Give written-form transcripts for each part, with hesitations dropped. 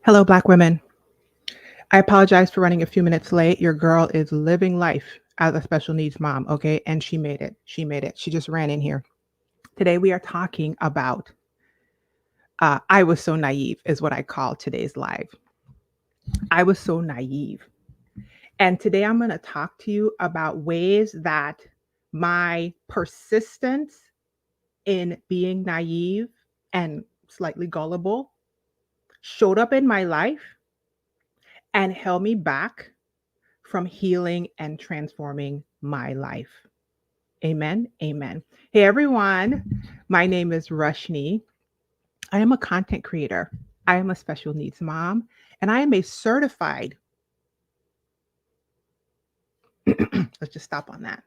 Hello, Black women. I apologize for running a few minutes late. Your girl is living life as a special needs mom, okay? And she made it. She made it. She just ran in here. Today, we are talking about I was so naive, is what I call today's live. I was so naive. And today, I'm going to talk to you about ways that my persistence in being naive and slightly gullible showed up in my life and held me back from healing and transforming my life. Amen. Amen. Hey, everyone. My name is Rushni. I am a content creator. I am a special needs mom, and I am a certified, let's just stop on that.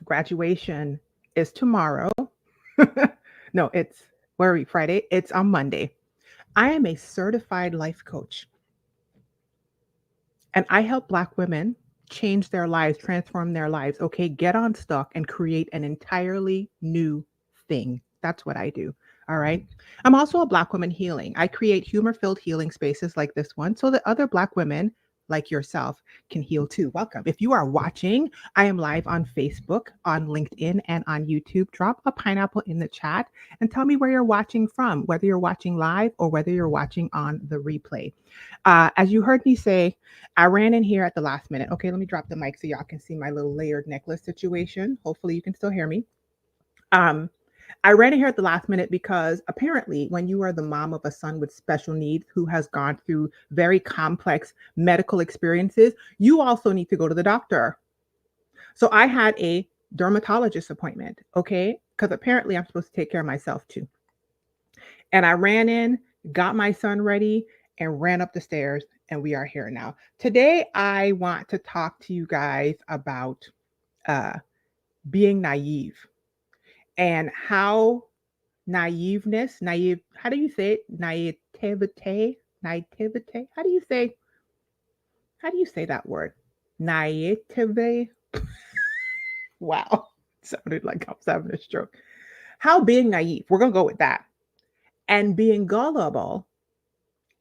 Graduation is tomorrow. No, where are we? Friday. It's on Monday. I am a certified life coach, and I help Black women change their lives, transform their lives. Okay, get unstuck and create an entirely new thing. That's what I do. All right. I'm also a Black woman healing. I create humor filled healing spaces like this one so that other Black women like yourself can heal too. Welcome. If you are watching, I am live on Facebook, on LinkedIn, and on YouTube. Drop a pineapple in the chat and tell me where you're watching from, whether you're watching live or whether you're watching on the replay. As you heard me say, I ran in here at the last minute. Okay, let me drop the mic so y'all can see my little layered necklace situation. Hopefully, you can still hear me. Um, I ran in here at the last minute because apparently, when you are the mom of a son with special needs who has gone through very complex medical experiences, you also need to go to the doctor. So I had a dermatologist appointment, okay? Because apparently I'm supposed to take care of myself too. And I ran in, got my son ready, and ran up the stairs, and we are here now. Today, I want to talk to you guys about uh, being naive and how how do you say it? Naivete? How do you say that word? Naivete? Wow. Sounded like I was having a stroke. How being naive, we're going to go with that. And being gullible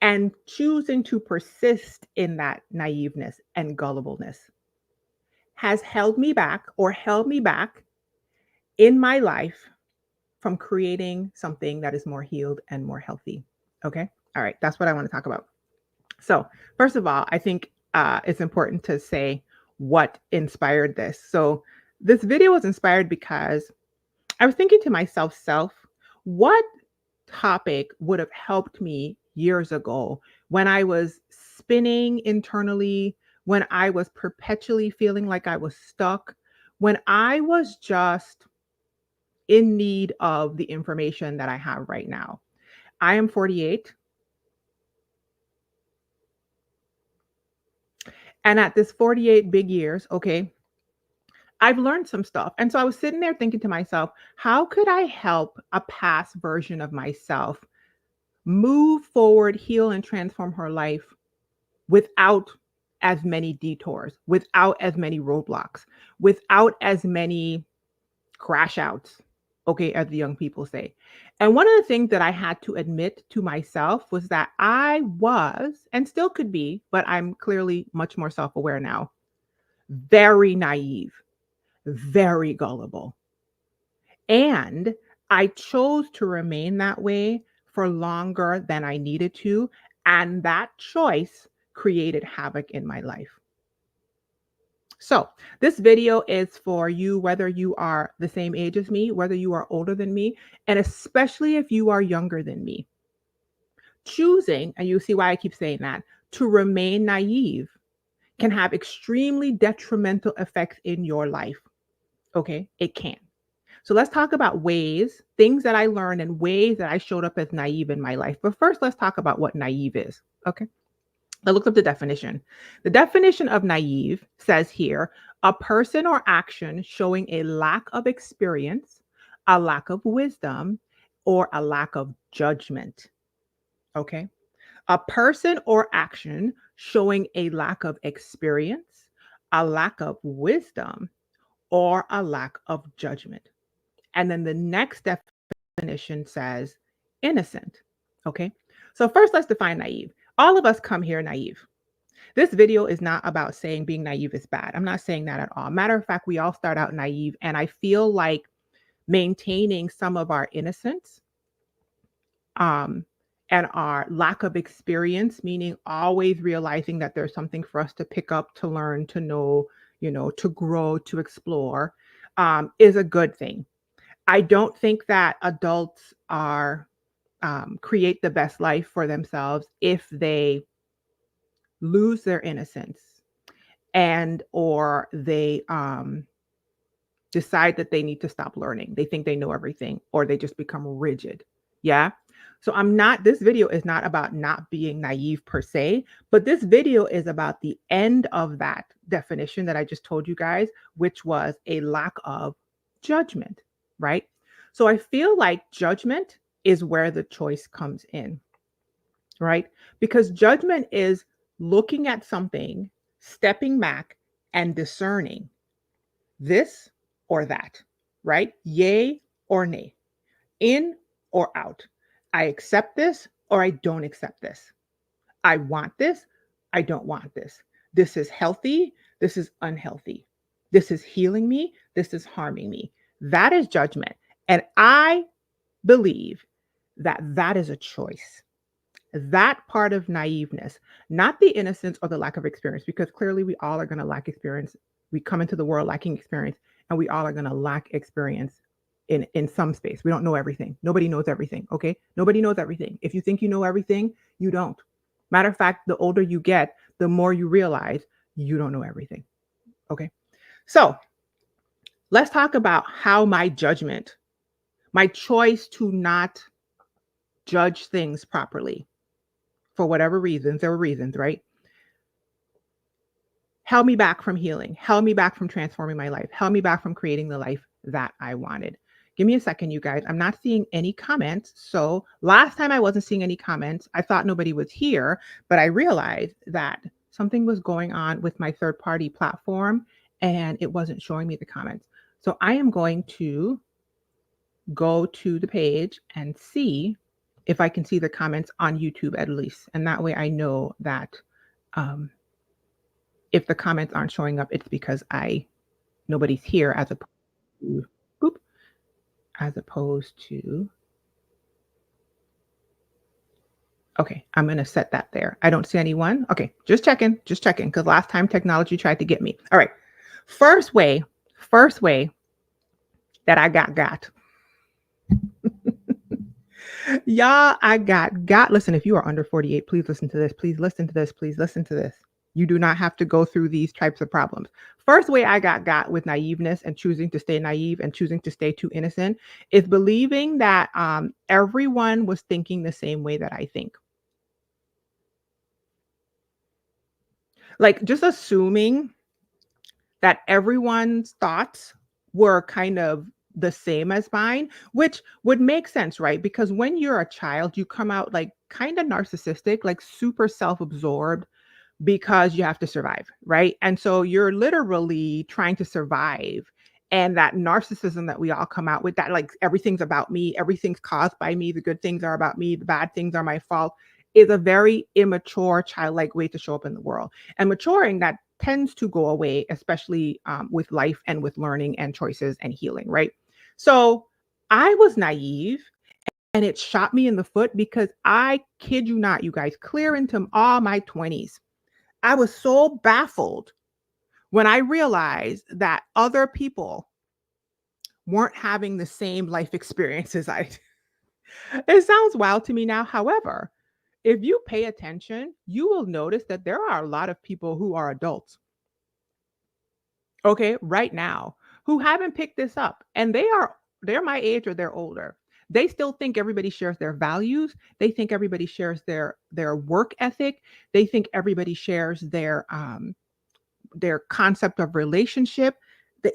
and choosing to persist in that naiveness and gullibleness has held me back in my life from creating something that is more healed and more healthy. Okay. All right. That's what I want to talk about. So, first of all, I think it's important to say what inspired this. So, this video was inspired because I was thinking to myself, what topic would have helped me years ago when I was spinning internally, when I was perpetually feeling like I was stuck, when I was just in need of the information that I have right now. I am 48. And at this 48 big years, okay, I've learned some stuff. And so I was sitting there thinking to myself, how could I help a past version of myself move forward, heal, and transform her life without as many detours, without as many roadblocks, without as many crash outs, okay, as the young people say. And one of the things that I had to admit to myself was that I was, and still could be, but I'm clearly much more self aware now, very naive, very gullible. And I chose to remain that way for longer than I needed to. And that choice created havoc in my life. So, this video is for you, whether you are the same age as me, whether you are older than me, and especially if you are younger than me. Choosing, and you see why I keep saying that, to remain naive can have extremely detrimental effects in your life. Okay, it can. So let's talk about things that I learned and ways that I showed up as naive in my life. But first, let's talk about what naive is. Okay. I looked up the definition. The definition of naive says here a person or action showing a lack of experience, a lack of wisdom, or a lack of judgment. Okay. A person or action showing a lack of experience, a lack of wisdom, or a lack of judgment. And then the next definition says innocent. Okay. So, first, let's define naive. All of us come here naive. This video is not about saying being naive is bad. I'm not saying that at all. Matter of fact, we all start out naive. And I feel like maintaining some of our innocence um, and our lack of experience, meaning always realizing that there's something for us to pick up, to learn, to know, to grow, to explore, is a good thing. I don't think that adults are create the best life for themselves if they lose their innocence and or they decide that they need to stop learning. They think they know everything or they just become rigid. Yeah. So this video is not about not being naive per se, but this video is about the end of that definition that I just told you guys, which was a lack of judgment, right? So I feel like judgment is where the choice comes in, right? Because judgment is looking at something, stepping back, and discerning this or that, right? Yay or nay, in or out. I accept this or I don't accept this. I want this. I don't want this. This is healthy. This is unhealthy. This is healing me. This is harming me. That is judgment. And I believe that that is a choice. That part of naiveness, not the innocence or the lack of experience, because clearly we all are going to lack experience. We come into the world lacking experience, and we all are going to lack experience in some space. We don't know everything. Nobody knows everything. Okay, nobody knows everything. If you think you know everything, you don't. Matter of fact, the older you get, the more you realize you don't know everything. Okay, so let's talk about how my judgment, my choice to not judge things properly for whatever reasons, there were reasons, right? Held me back from healing, held me back from transforming my life, held me back from creating the life that I wanted. Give me a second, you guys. I'm not seeing any comments. So last time I wasn't seeing any comments. I thought nobody was here, but I realized that something was going on with my third party platform and it wasn't showing me the comments. So I am going to go to the page and see if I can see the comments on YouTube at least. And that way I know that um, if the comments aren't showing up, it's because nobody's here as opposed to boop, as opposed to okay, I'm gonna set that there. I don't see anyone. Okay, just checking, because last time technology tried to get me. All right. First way that I got. Y'all, I got. Listen, if you are under 48, please listen to this. Please listen to this. Please listen to this. You do not have to go through these types of problems. First way I got with naiveness and choosing to stay naive and choosing to stay too innocent is believing that everyone was thinking the same way that I think. Like just assuming that everyone's thoughts were kind of the same as mine, which would make sense, right? Because when you're a child, you come out like kind of narcissistic, like super self absorbed because you have to survive, right? And so you're literally trying to survive. And that narcissism that we all come out with, that like everything's about me, everything's caused by me, the good things are about me, the bad things are my fault, is a very immature, childlike way to show up in the world. And maturing, that tends to go away, especially with life and with learning and choices and healing, right? So I was naive and it shot me in the foot because I kid you not, you guys, clear into all my 20s. I was so baffled when I realized that other people weren't having the same life experiences I It sounds wild to me now. However, if you pay attention, you will notice that there are a lot of people who are adults, okay, right now, who haven't picked this up and they're my age or they're older. They still think everybody shares their values. They think everybody shares their work ethic. They think everybody shares their concept of relationship.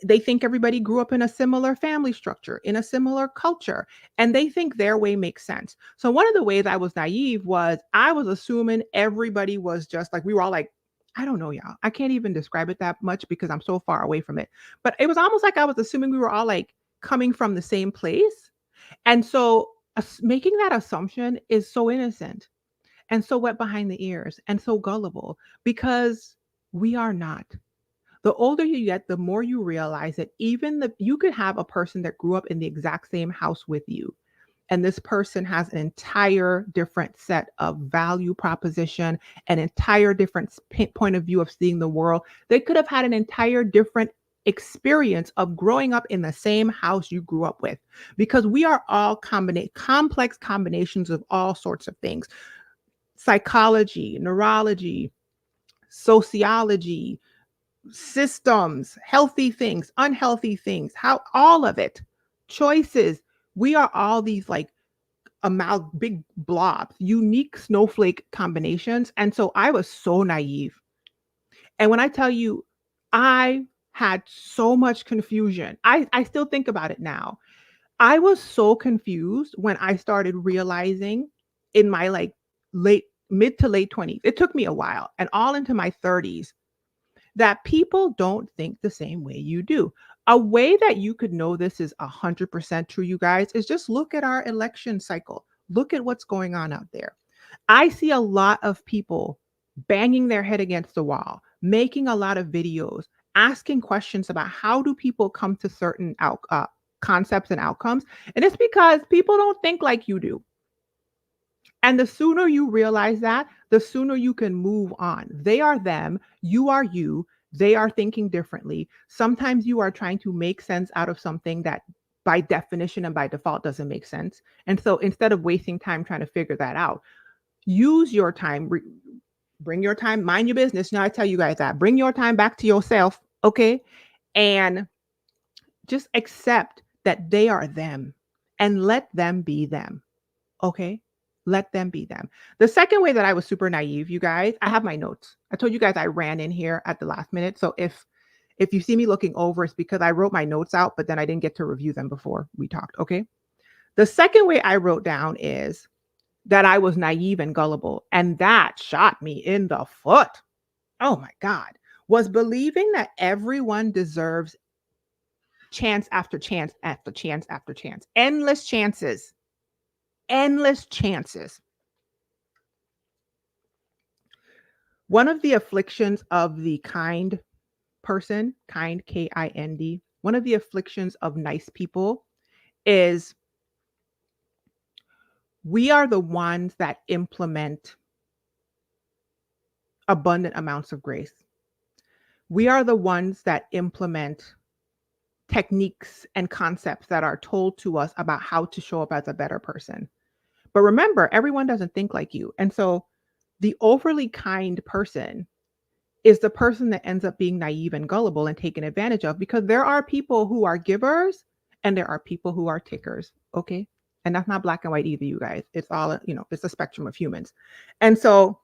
They think everybody grew up in a similar family structure, in a similar culture, and they think their way makes sense. So one of the ways I was naive was I was assuming everybody was just like we were all like, I don't know, y'all. I can't even describe it that much because I'm so far away from it. But it was almost like I was assuming we were all like coming from the same place. And so Making that assumption is so innocent and so wet behind the ears and so gullible because we are not. The older you get, the more you realize that even the you could have a person that grew up in the exact same house with you, and this person has an entire different set of value proposition, an entire different point of view of seeing the world. They could have had an entire different experience of growing up in the same house you grew up with, because we are all complex combinations of all sorts of things: psychology, neurology, sociology, systems, healthy things, unhealthy things, how all of it, choices. We are all these like big blobs, unique snowflake combinations. And so I was so naive. And when I tell you, I had so much confusion. I still think about it now. I was so confused when I started realizing in my like late mid to late 20s. It took me a while and all into my 30s that people don't think the same way you do. A way that you could know this is 100% true, you guys, is just look at our election cycle. Look at what's going on out there. I see a lot of people banging their head against the wall, making a lot of videos, asking questions about how do people come to certain concepts and outcomes. And it's because people don't think like you do. And the sooner you realize that, the sooner you can move on. They are them, you are you. They are thinking differently. Sometimes you are trying to make sense out of something that by definition and by default doesn't make sense. And so instead of wasting time trying to figure that out, use your time, bring your time, mind your business. Now I tell you guys that. Bring your time back to yourself, okay? And just accept that they are them and let them be them. Okay? Let them be them. The second way that I was super naive, you guys, I have my notes. I told you guys I ran in here at the last minute. So if you see me looking over, it's because I wrote my notes out, but then I didn't get to review them before we talked. Okay. The second way I wrote down is that I was naive and gullible. And that shot me in the foot. Oh my God. Was believing that everyone deserves chance after chance after chance after chance, endless chances, endless chances. One of the afflictions of the kind person, kind, Kind, one of the afflictions of nice people is we are the ones that implement abundant amounts of grace. We are the ones that implement techniques and concepts that are told to us about how to show up as a better person. But remember, everyone doesn't think like you. And so the overly kind person is the person that ends up being naive and gullible and taken advantage of, because there are people who are givers and there are people who are takers. Okay. And that's not black and white either, you guys. It's all, it's a spectrum of humans. And so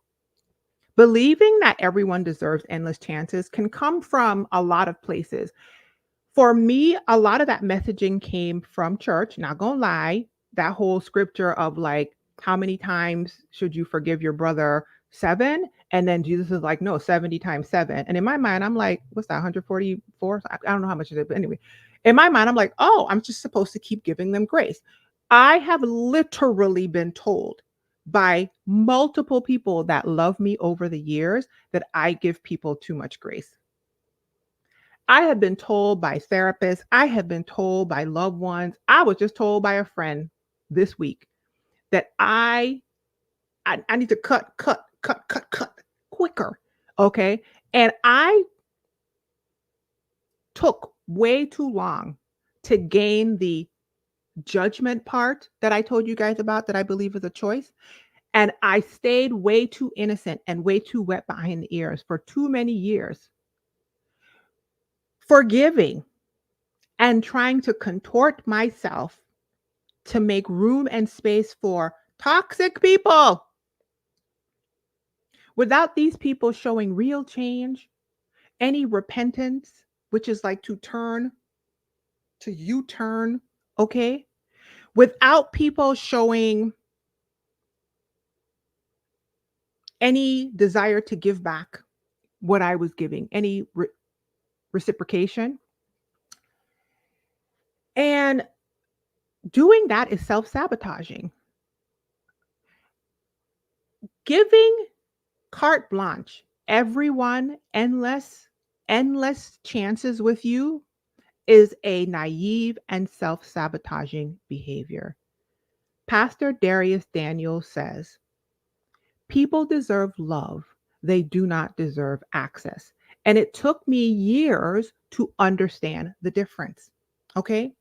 believing that everyone deserves endless chances can come from a lot of places. For me, a lot of that messaging came from church, not gonna lie. That whole scripture of like, how many times should you forgive your brother? 7. And then Jesus is like, no, 70 times 7. And in my mind, I'm like, what's that, 144? I don't know how much it is, but anyway, in my mind, I'm like, oh, I'm just supposed to keep giving them grace. I have literally been told by multiple people that love me over the years that I give people too much grace. I have been told by therapists, I have been told by loved ones. I was just told by a friend this week that I need to cut quicker. Okay. And I took way too long to gain the judgment part that I told you guys about that I believe is a choice. And I stayed way too innocent and way too wet behind the ears for too many years, forgiving and trying to contort myself to make room and space for toxic people. Without these people showing real change, any repentance, which is like to U turn, okay? Without people showing any desire to give back what I was giving, any reciprocation. And Doing that is self-sabotaging. Giving carte blanche, everyone endless chances with you is a naive and self-sabotaging behavior. Pastor Darius Daniels says, people deserve love. They do not deserve access. And it took me years to understand the difference. Okay?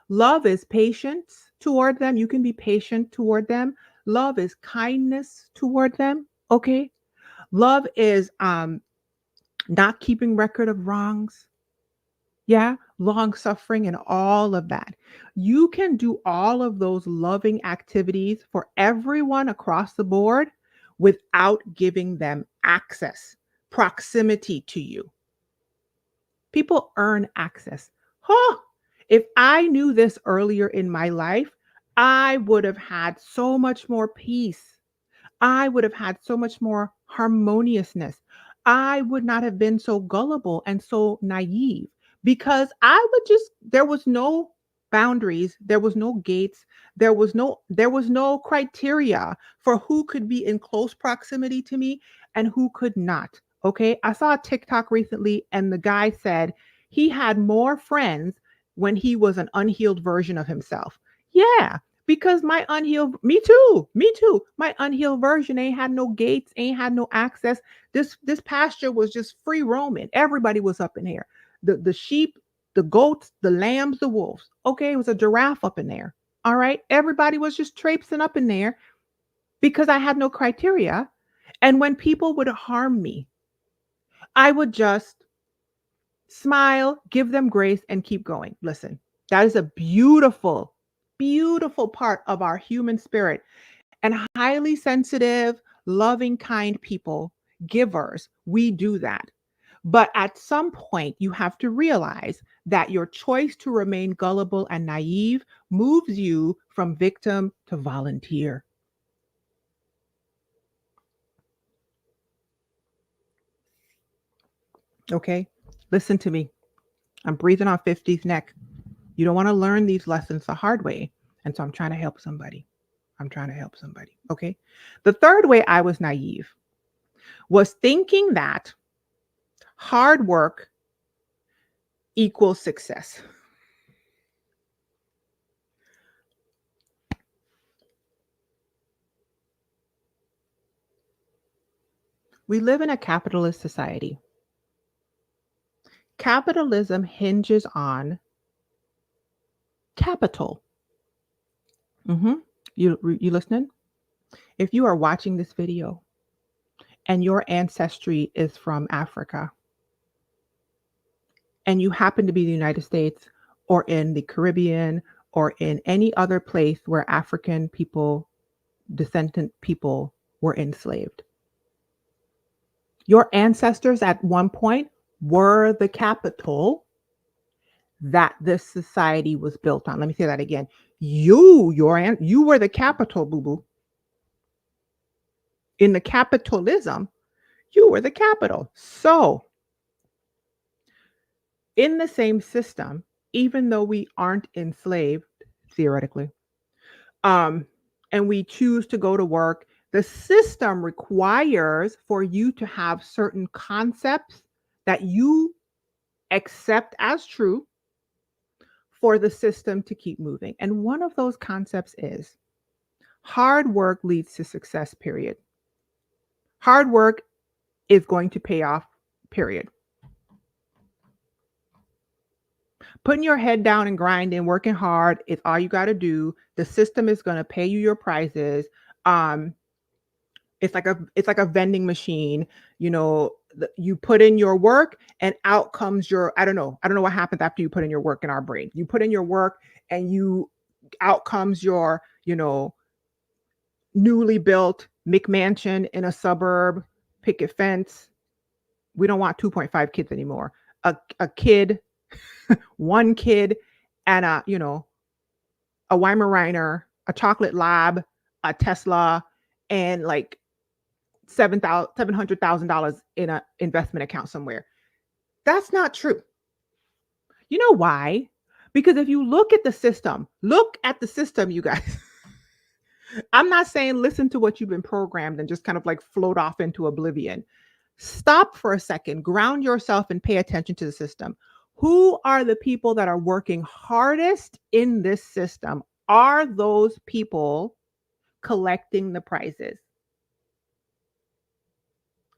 Love is patience toward them. You can be patient toward them. Love is kindness toward them. Okay? Love is not keeping record of wrongs. Yeah, long suffering and all of that. You can do all of those loving activities for everyone across the board without giving them access, proximity to you. People earn access. Huh. If I knew this earlier in my life, I would have had so much more peace. I would have had so much more harmoniousness. I would not have been so gullible and so naive because I would just there was no boundaries, there was no gates, there was no criteria for who could be in close proximity to me and who could not. Okay? I saw a TikTok recently and the guy said he had more friends when he was an unhealed version of himself. Yeah, because me too. My unhealed version ain't had no gates, ain't had no access. This pasture was just free roaming. Everybody was up in here. The sheep, the goats, the lambs, the wolves. Okay, it was a giraffe up in there. All right. Everybody was just traipsing up in there because I had no criteria. And when people would harm me, I would just smile, give them grace, and keep going. Listen, that is a beautiful, beautiful part of our human spirit. And highly sensitive, loving, kind people, givers, we do that. But at some point, you have to realize that your choice to remain gullible and naive moves you from victim to volunteer. Okay? Listen to me. I'm breathing on 50's neck. You don't want to learn these lessons the hard way. And so I'm trying to help somebody. I'm trying to help somebody. Okay? The third way I was naive was thinking that hard work equals success. We live in a capitalist society. Capitalism hinges on capital. You listening? If you are watching this video and your ancestry is from Africa and you happen to be in the United States or in the Caribbean or in any other place where African people, descendant people were enslaved, your ancestors at one point were the capital that this society was built on. Let me say that again. You were the capital, boo boo. In the capitalism, you were the capital. So, in the same system, even though we aren't enslaved, theoretically, um, and we choose to go to work, the system requires for you to have certain concepts that you accept as true for the system to keep moving. And one of those concepts is hard work leads to success, period. Hard work is going to pay off, period. Putting your head down and grinding, working hard is all you got to do. The system is going to pay you your prizes. Um, it's like a vending machine. You put in your work and out comes your I don't know what happens after you put in your work in our brain. You put in your work and you out comes your newly built McMansion in a suburb, picket fence. We don't want 2.5 kids anymore. A kid, one kid, and a Weimaraner, a chocolate lab, a Tesla, and like $700,000 in an investment account somewhere. That's not true. You know why? Because if you look at the system, you guys. I'm not saying listen to what you've been programmed and just kind of like float off into oblivion. Stop for a second, ground yourself and pay attention to the system. Who are the people that are working hardest in this system? Are those people collecting the prizes?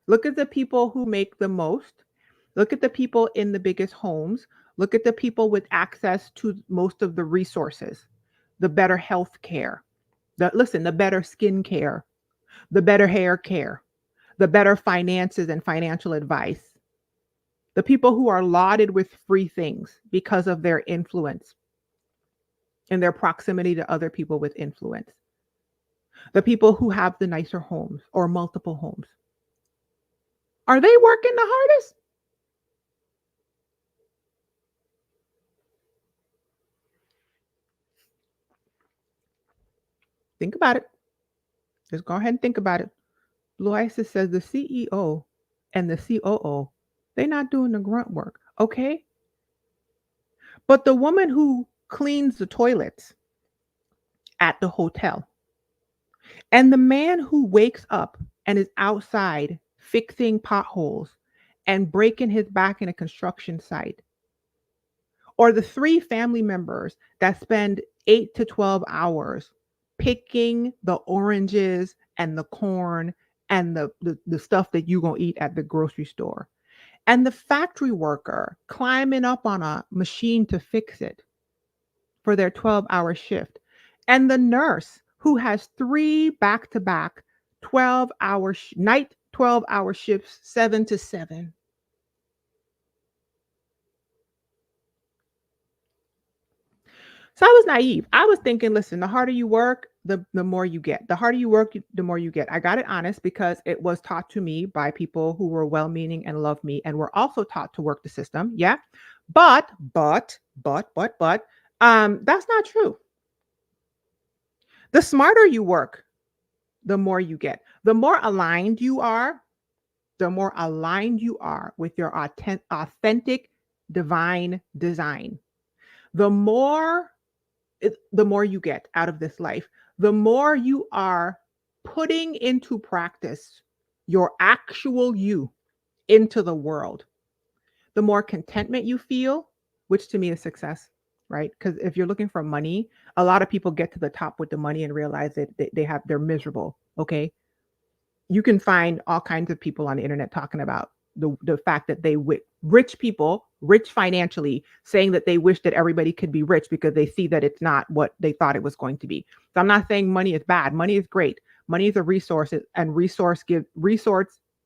Look at the people who make the most. Look at the people in the biggest homes. Look at the people with access to most of the resources, the better health care, the better skin care, the better hair care, the better finances and financial advice, the people who are lauded with free things because of their influence and their proximity to other people with influence, the people who have the nicer homes or multiple homes. Are they working the hardest? Think about it. Just go ahead and think about it. Blue Isis says the CEO and the COO, they're not doing the grunt work. Okay. But the woman who cleans the toilets at the hotel and the man who wakes up and is outside fixing potholes and breaking his back in a construction site, or the three family members that spend 8 to 12 hours picking the oranges and the corn and the stuff that you're going to eat at the grocery store, and the factory worker climbing up on a machine to fix it for their 12-hour shift, and the nurse who has three back to back 12-hour night 12-hour shifts, 7 to 7. So I was naive. I was thinking, listen, the harder you work, the more you get. The harder you work, the more you get. I got it honest because it was taught to me by people who were well meaning and love me and were also taught to work the system. Yeah. But, that's not true. The smarter you work, the more you get. The more aligned you are with your authentic divine design. The more the more you get out of this life, the more you are putting into practice your actual you into the world, the more contentment you feel, which to me is success, right? Because if you're looking for money, a lot of people get to the top with the money and realize that they're miserable. Okay, you can find all kinds of people on the internet talking about the fact that rich people, rich financially, saying that they wish that everybody could be rich because they see that it's not what they thought it was going to be. So I'm not saying money is bad. Money is great. Money is a resource, and resource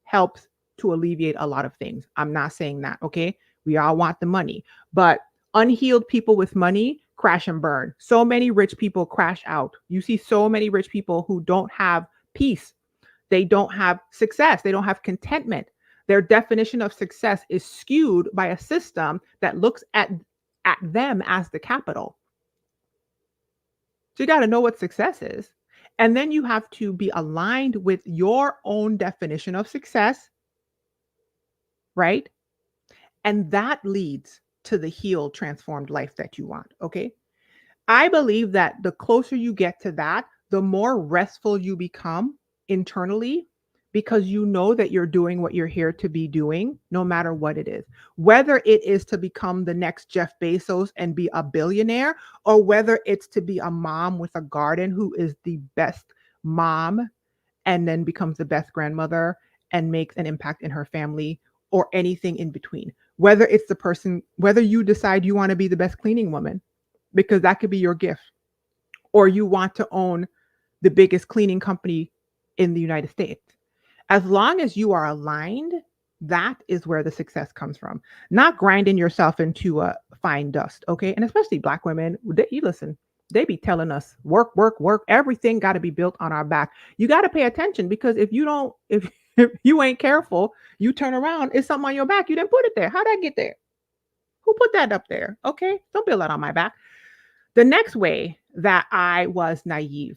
helps to alleviate a lot of things. I'm not saying that. Okay, we all want the money, but unhealed people with money crash and burn. So many rich people crash out. You see so many rich people who don't have peace, they don't have success, they don't have contentment. Their definition of success is skewed by a system that looks at them as the capital. So you got to know what success is. And then you have to be aligned with your own definition of success, right? And that leads to the healed, transformed life that you want. Okay. I believe that the closer you get to that, the more restful you become internally, because you know that you're doing what you're here to be doing, no matter what it is. Whether it is to become the next Jeff Bezos and be a billionaire, or whether it's to be a mom with a garden who is the best mom and then becomes the best grandmother and makes an impact in her family, or anything in between. Whether you decide you want to be the best cleaning woman, because that could be your gift, or you want to own the biggest cleaning company in the United States. As long as you are aligned, that is where the success comes from. Not grinding yourself into a fine dust, okay? And especially Black women, you listen, they be telling us work, work, work. Everything got to be built on our back. You got to pay attention, because if you don't, if you ain't careful, you turn around, it's something on your back. You didn't put it there. How'd that get there? Who put that up there? Okay, don't build that on my back. The next way that I was naive,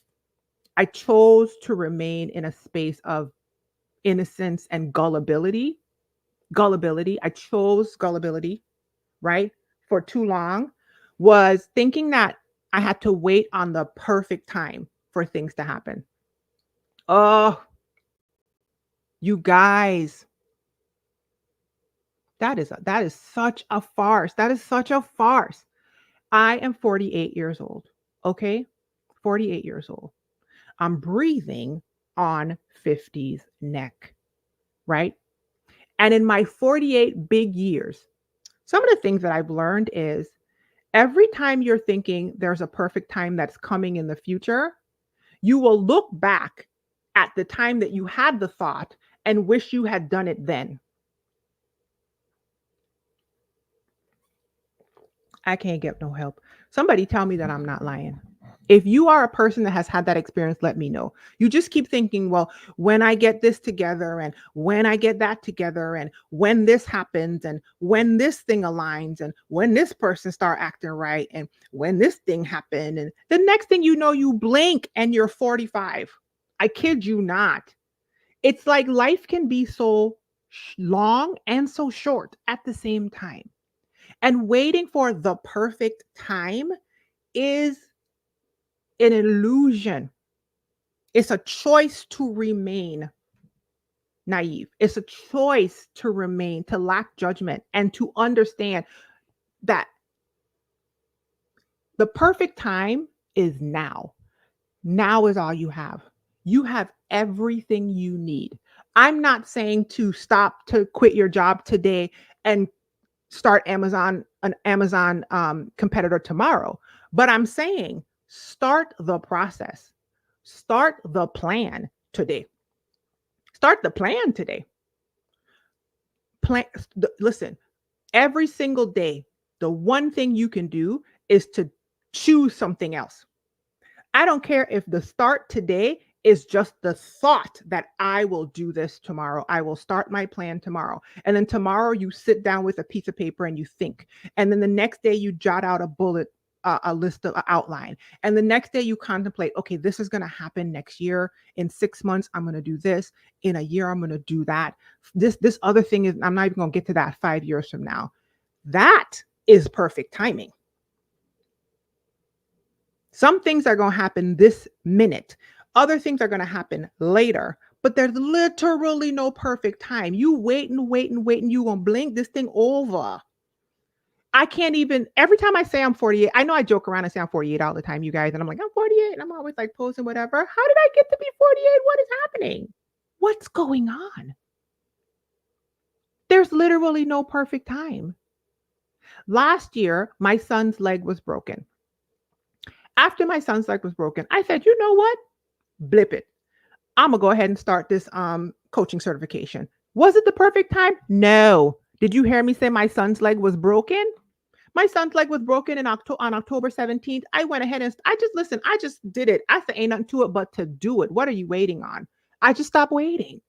I chose to remain in a space of innocence and gullibility. Gullibility. I chose gullibility, right? For too long, was thinking that I had to wait on the perfect time for things to happen. Oh, you guys, that is such a farce. That is such a farce. I am 48 years old. Okay? 48 years old. I'm breathing on 50's neck, right? And in my 48 big years, some of the things that I've learned is every time you're thinking there's a perfect time that's coming in the future, you will look back at the time that you had the thought and wish you had done it then. I can't get no help. Somebody tell me that I'm not lying. If you are a person that has had that experience, let me know. You just keep thinking, well, when I get this together and when I get that together and when this happens and when this thing aligns and when this person start acting right and when this thing happened and the next thing you know, you blink and you're 45. I kid you not. It's like life can be so long and so short at the same time. And waiting for the perfect time is an illusion. It's a choice to remain naive. It's a choice to remain, to lack judgment, and to understand that the perfect time is now. Now is all you have. You have everything you need. I'm not saying to stop, to quit your job today and start an Amazon competitor tomorrow. But I'm saying start the process, start the plan today. Start the plan today. Plan. Listen, every single day, the one thing you can do is to choose something else. I don't care if the start today is just the thought that I will do this tomorrow. I will start my plan tomorrow. And then tomorrow you sit down with a piece of paper and you think. And then the next day you jot out a bullet, a list of outline. And the next day you contemplate, okay, this is going to happen next year. In 6 months, I'm going to do this. In a year, I'm going to do that. This other thing is, I'm not even going to get to that 5 years from now. That is perfect timing. Some things are going to happen this minute. Other things are going to happen later. But there's literally no perfect time. You wait and wait and wait, and you going to blink this thing over. I can't even, every time I say I'm 48, I know I joke around and say I'm 48 all the time, you guys. And I'm like, I'm 48. And I'm always like posting whatever. How did I get to be 48? What is happening? What's going on? There's literally no perfect time. Last year, my son's leg was broken. After my son's leg was broken, I said, you know what? Blip it. I'm gonna go ahead and start this coaching certification. Was it the perfect time? No. Did you hear me say my son's leg was broken? My son's leg was broken on October 17th. I went ahead and I just did it. I said ain't nothing to it but to do it. What are you waiting on? I just stopped waiting.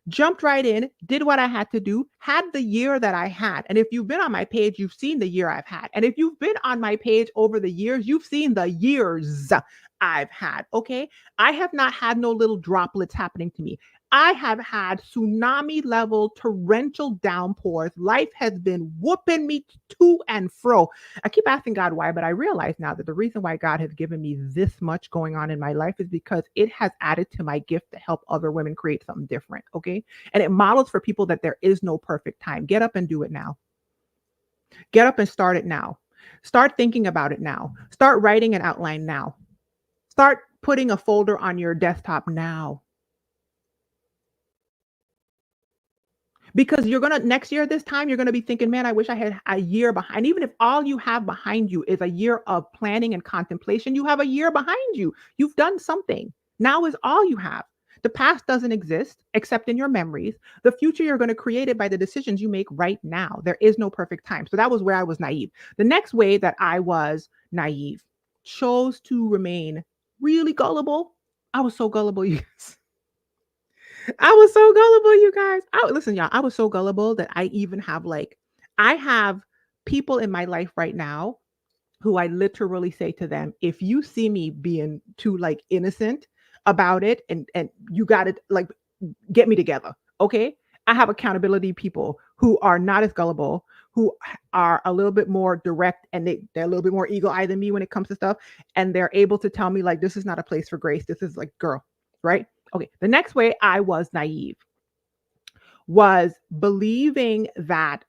Jumped right in, did what I had to do, had the year that I had. And if you've been on my page, you've seen the year I've had. And if you've been on my page over the years, you've seen the years I've had. Okay. I have not had no little droplets happening to me. I have had tsunami level torrential downpours. Life has been whooping me to and fro. I keep asking God why, but I realize now that the reason why God has given me this much going on in my life is because it has added to my gift to help other women create something different. Okay. And it models for people that there is no perfect time. Get up and do it now. Get up and start it now. Start thinking about it now. Start writing an outline now. Start putting a folder on your desktop now. Because you're going to next year, this time, you're going to be thinking, man, I wish I had a year behind. Even if all you have behind you is a year of planning and contemplation, you have a year behind you. You've done something. Now is all you have. The past doesn't exist except in your memories. The future, you're going to create it by the decisions you make right now. There is no perfect time. So that was where I was naive. The next way that I was naive, chose to remain really gullible. I was so gullible, you guys. I was so gullible, you guys. Listen, y'all, I was so gullible that I even have I have people in my life right now who I literally say to them, if you see me being too innocent about it and you got to get me together. Okay. I have accountability people who are not as gullible, who are a little bit more direct, and they're a little bit more eagle eye than me when it comes to stuff. And they're able to tell me, like, this is not a place for grace. This is like, girl, right? Okay. The next way I was naive was believing that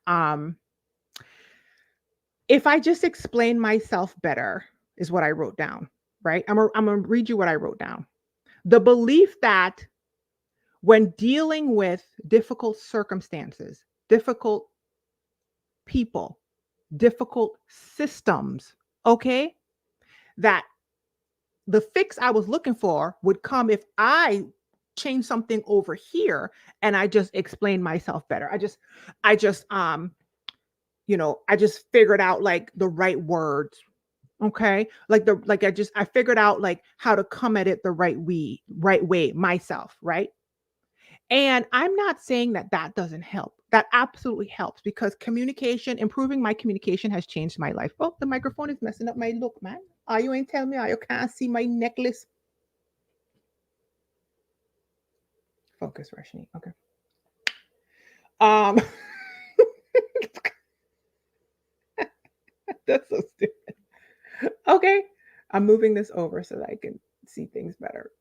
if I just explain myself better, is what I wrote down, right? I'm gonna read you what I wrote down. The belief that when dealing with difficult circumstances, difficult people, difficult systems, okay, that the fix I was looking for would come if I change something over here and I just explain myself better. I just figured out like the right words. Okay. I figured out like how to come at it the right way myself. Right. And I'm not saying that that doesn't help. That absolutely helps because communication, improving my communication has changed my life. Oh, the microphone is messing up my look, man. Oh, you ain't telling me, oh, you can't see my necklace. Focus, Rashni. Okay. Um, that's so stupid. Okay. I'm moving this over so that I can see things better.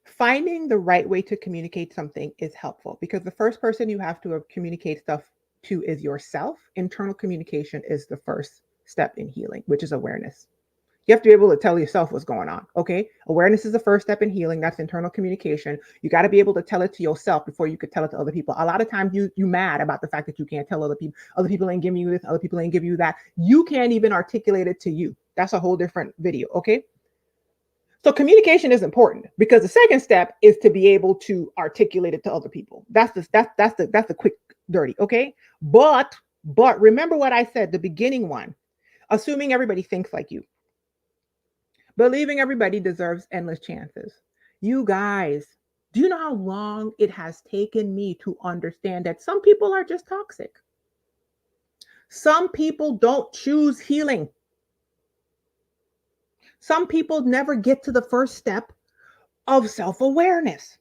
Finding the right way to communicate something is helpful because the first person you have to communicate stuff to is yourself. Internal communication is the first step in healing, which is awareness. You have to be able to tell yourself what's going on. Okay. Awareness is the first step in healing. That's internal communication. You got to be able to tell it to yourself before you could tell it to other people. A lot of times you mad about the fact that you can't tell other people. Other people ain't giving you this. Other people ain't giving you that. You can't even articulate it to you. That's a whole different video. Okay. So communication is important because the second step is to be able to articulate it to other people. That's the quick dirty. Okay. But remember what I said, the beginning one, assuming everybody thinks like you. Believing everybody deserves endless chances. You guys, do you know how long it has taken me to understand that some people are just toxic? Some people don't choose healing. Some people never get to the first step of self awareness.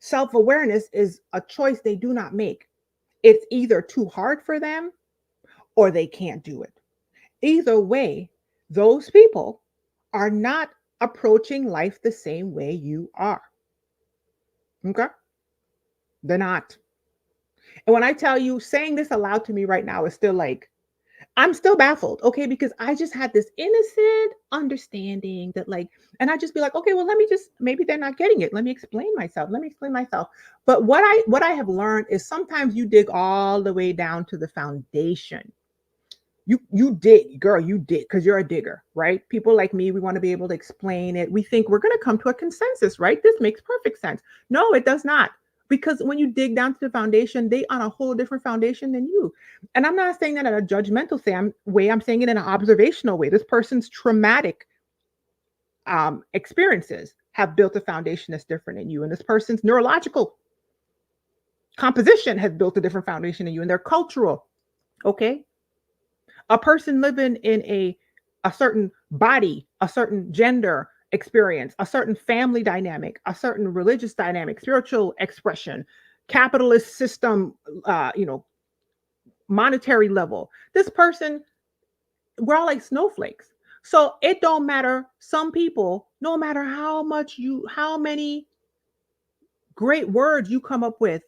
Self awareness is a choice they do not make. It's either too hard for them or they can't do it. Either way, those people are not approaching life the same way you are. Okay? They're not. And when I tell you, saying this aloud to me right now is still like, I'm still baffled, okay? Because I just had this innocent understanding that, like, and I just be like, okay, well, let me just, maybe they're not getting it. Let me explain myself. Let me explain myself. But what I have learned is sometimes you dig all the way down to the foundation. You dig, girl, you dig because you're a digger, right? People like me, we want to be able to explain it. We think we're going to come to a consensus, right? This makes perfect sense. No, it does not. Because when you dig down to the foundation, they on a whole different foundation than you. And I'm not saying that in a judgmental way. I'm saying it in an observational way. This person's traumatic experiences have built a foundation that's different in you. And this person's neurological composition has built a different foundation in you. And they're cultural. Okay. A person living in a certain body, a certain gender experience, a certain family dynamic, a certain religious dynamic, spiritual expression, capitalist system, monetary level. This person, we're all like snowflakes. So it don't matter. Some people, no matter how many great words you come up with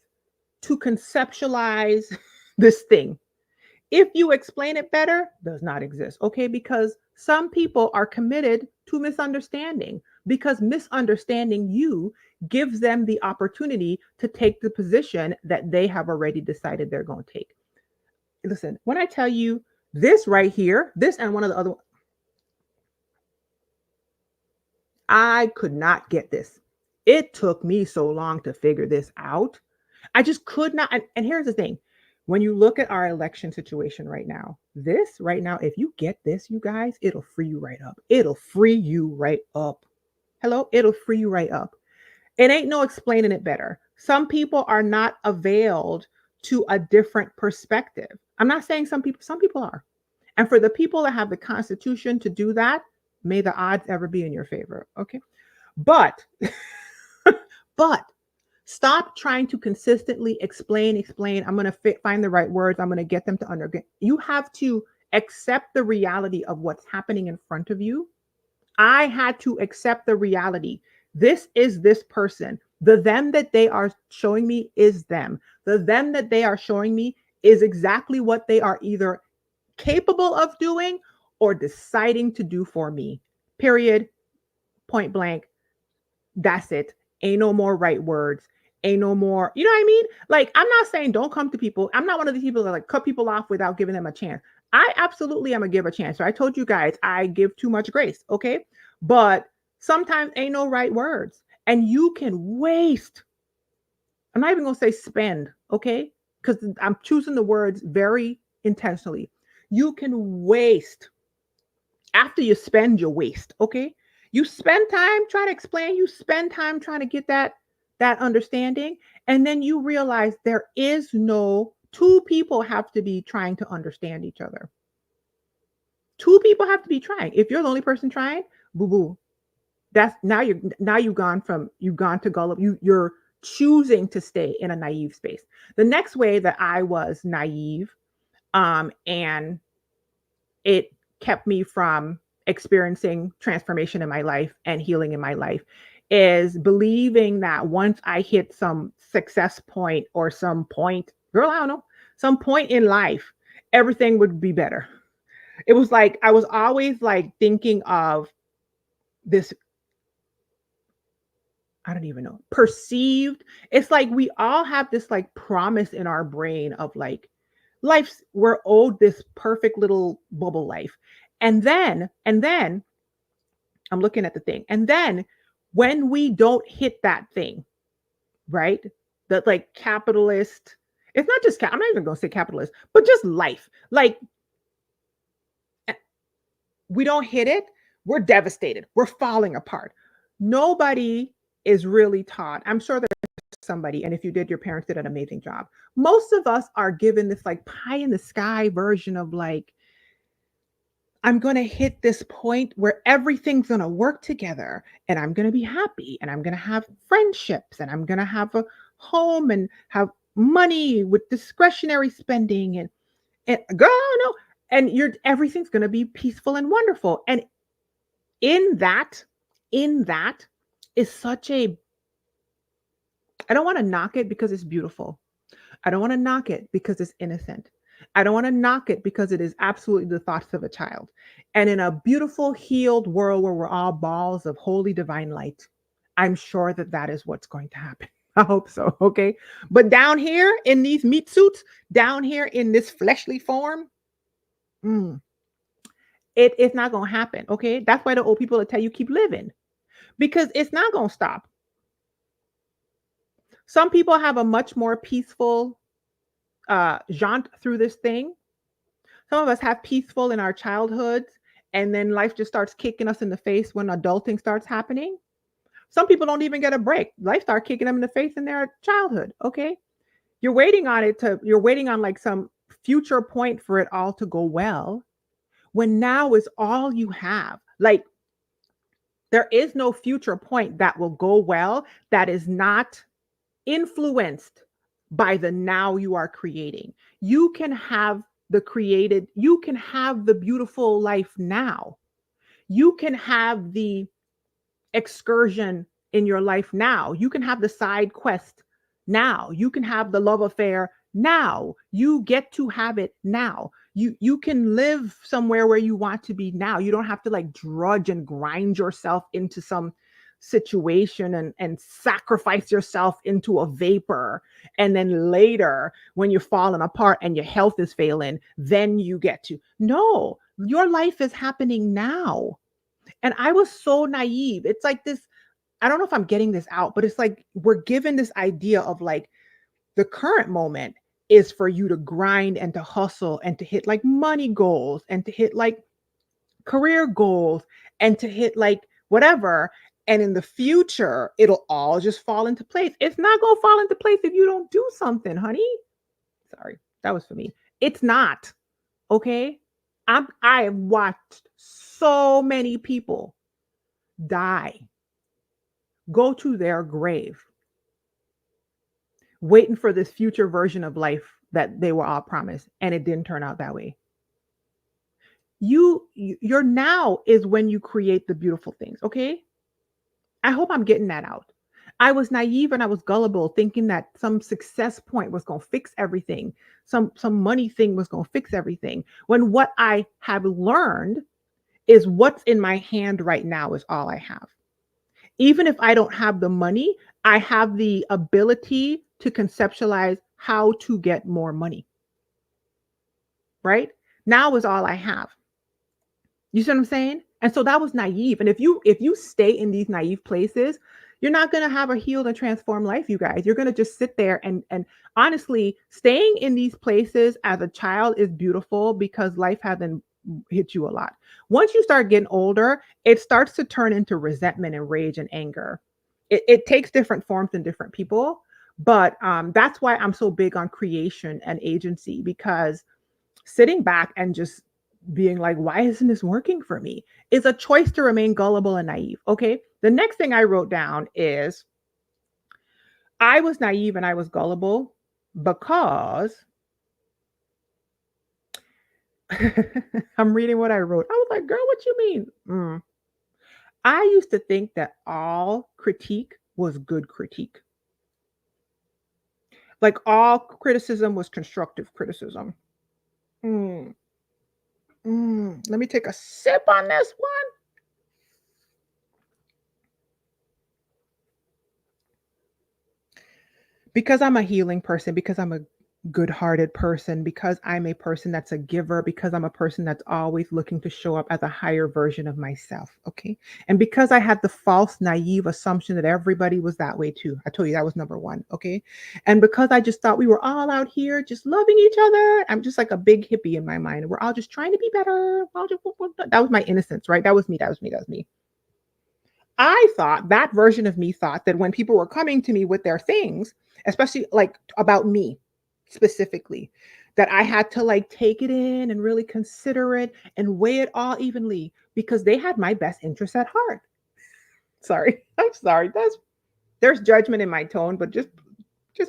to conceptualize this thing, if you explain it better, does not exist. Okay. Because some people are committed to misunderstanding because misunderstanding you gives them the opportunity to take the position that they have already decided they're going to take. Listen, when I tell you this right here, this and one of the other, I could not get this. It took me so long to figure this out. I just could not. And here's the thing, when you look at our election situation right now, this right now, if you get this, you guys, it'll free you right up. It'll free you right up. Hello? It'll free you right up. It ain't no explaining it better. Some people are not availed to a different perspective. I'm not saying some people are. And for the people that have the constitution to do that, may the odds ever be in your favor. Okay. But, but Stop trying to consistently explain. I'm going to find the right words. I'm going to get them to understand. You have to accept the reality of what's happening in front of you. I had to accept the reality. This is this person. The them that they are showing me is them. The them that they are showing me is exactly what they are either capable of doing or deciding to do for me. Period. Point blank. That's it. Ain't no more right words. Ain't no more, you know what I mean? Like, I'm not saying don't come to people. I'm not one of these people that like cut people off without giving them a chance. I absolutely am a give a chance. So I told you guys I give too much grace. Okay. But sometimes ain't no right words. And you can waste. I'm not even gonna say spend, okay? Because I'm choosing the words very intentionally. You can waste after you spend your waste, okay? You spend time trying to explain, you spend time trying to get that understanding, and then you realize there is no two people have to be trying to understand each other. Two people have to be trying. If you're the only person trying, boo boo. That's now you've gone to gullible. You're choosing to stay in a naive space. The next way that I was naive, and it kept me from experiencing transformation in my life and healing in my life is believing that once I hit some success point or some point, girl, I don't know, some point in life, everything would be better. It was like I was always like thinking of this, I don't even know, perceived. It's like we all have this like promise in our brain of like we're owed this perfect little bubble life. And then I'm looking at the thing. And then when we don't hit that thing, right? That like capitalist, it's not just I'm not even going to say capitalist, but just life. Like eh, we don't hit it, we're devastated. We're falling apart. Nobody is really taught. I'm sure there's somebody, and if you did, your parents did an amazing job. Most of us are given this like pie in the sky version of like, I'm going to hit this point where everything's going to work together and I'm going to be happy and I'm going to have friendships and I'm going to have a home and have money with discretionary spending and girl no, and you're everything's going to be peaceful and wonderful. And in that in that is such a, I don't want to knock it because it's beautiful. I don't want to knock it because it's innocent. I don't want to knock it because it is absolutely the thoughts of a child. And in a beautiful, healed world where we're all balls of holy divine light, I'm sure that that is what's going to happen. I hope so. Okay. But down here in these meat suits, down here in this fleshly form, mm, it's not going to happen. Okay. That's why the old people will tell you keep living because it's not going to stop. Some people have a much more peaceful jaunt through this thing. Some of us have peaceful in our childhoods, and then life just starts kicking us in the face when adulting starts happening. Some people don't even get a break. Life starts kicking them in the face in their childhood. Okay. You're waiting on like some future point for it all to go well when now is all you have. Like there is no future point that will go well that is not influenced by the now you are creating. You can have you can have the beautiful life now. You can have the excursion in your life now. You can have the side quest now. You can have the love affair now. You get to have it now. You can live somewhere where you want to be now. You don't have to like drudge and grind yourself into some situation and sacrifice yourself into a vapor, and then later when you're falling apart and your health is failing, then you get to, no, your life is happening now. And I was so naive. It's like this, I don't know if I'm getting this out, but it's like we're given this idea of like the current moment is for you to grind and to hustle and to hit like money goals and to hit like career goals and to hit like whatever. And in the future, it'll all just fall into place. It's not going to fall into place if you don't do something, honey. Sorry, that was for me. It's not. Okay. I have watched so many people die, go to their grave waiting for this future version of life that they were all promised, and it didn't turn out that way. Your now is when you create the beautiful things, okay? I hope I'm getting that out. I was naive and I was gullible thinking that some success point was going to fix everything. Some money thing was going to fix everything. When what I have learned is what's in my hand right now is all I have. Even if I don't have the money, I have the ability to conceptualize how to get more money, right? Now is all I have. You see what I'm saying? And so that was naive. And if you stay in these naive places, you're not going to have a healed and transformed life, you guys. You're going to just sit there and honestly, staying in these places as a child is beautiful because life hasn't hit you a lot. Once you start getting older, it starts to turn into resentment and rage and anger. It takes different forms in different people, but that's why I'm so big on creation and agency, because sitting back and just being like, why isn't this working for me? Is a choice to remain gullible and naive. Okay. The next thing I wrote down is I was naive and I was gullible because I'm reading what I wrote. I was like, girl, what you mean? I used to think that all critique was good critique. Like all criticism was constructive criticism. Mm, Let me take a sip on this one. Because I'm a healing person, because I'm a good-hearted person, because I'm a person that's a giver, because I'm a person that's always looking to show up as a higher version of myself, okay? And because I had the false naive assumption that everybody was that way too. I told you that was number 1, okay? And because I just thought we were all out here just loving each other, I'm just like a big hippie in my mind. We're all just trying to be better. That was my innocence, right? That was me. That was me. That was me. I thought that version of me thought that when people were coming to me with their things, especially like about me specifically, that I had to like take it in and really consider it and weigh it all evenly because they had my best interests at heart. Sorry. I'm sorry. There's judgment in my tone, but just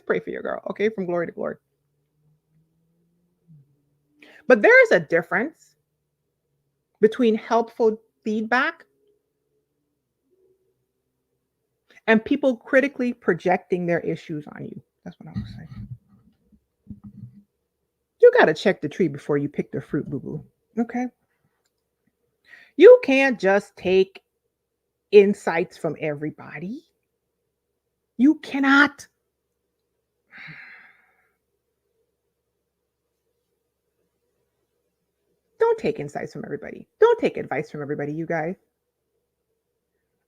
pray for your girl, okay? From glory to glory. But there is a difference between helpful feedback and people critically projecting their issues on you. That's what I was saying. You got to check the tree before you pick the fruit, boo boo. Okay. You can't just take insights from everybody. You cannot. Don't take insights from everybody. Don't take advice from everybody, you guys.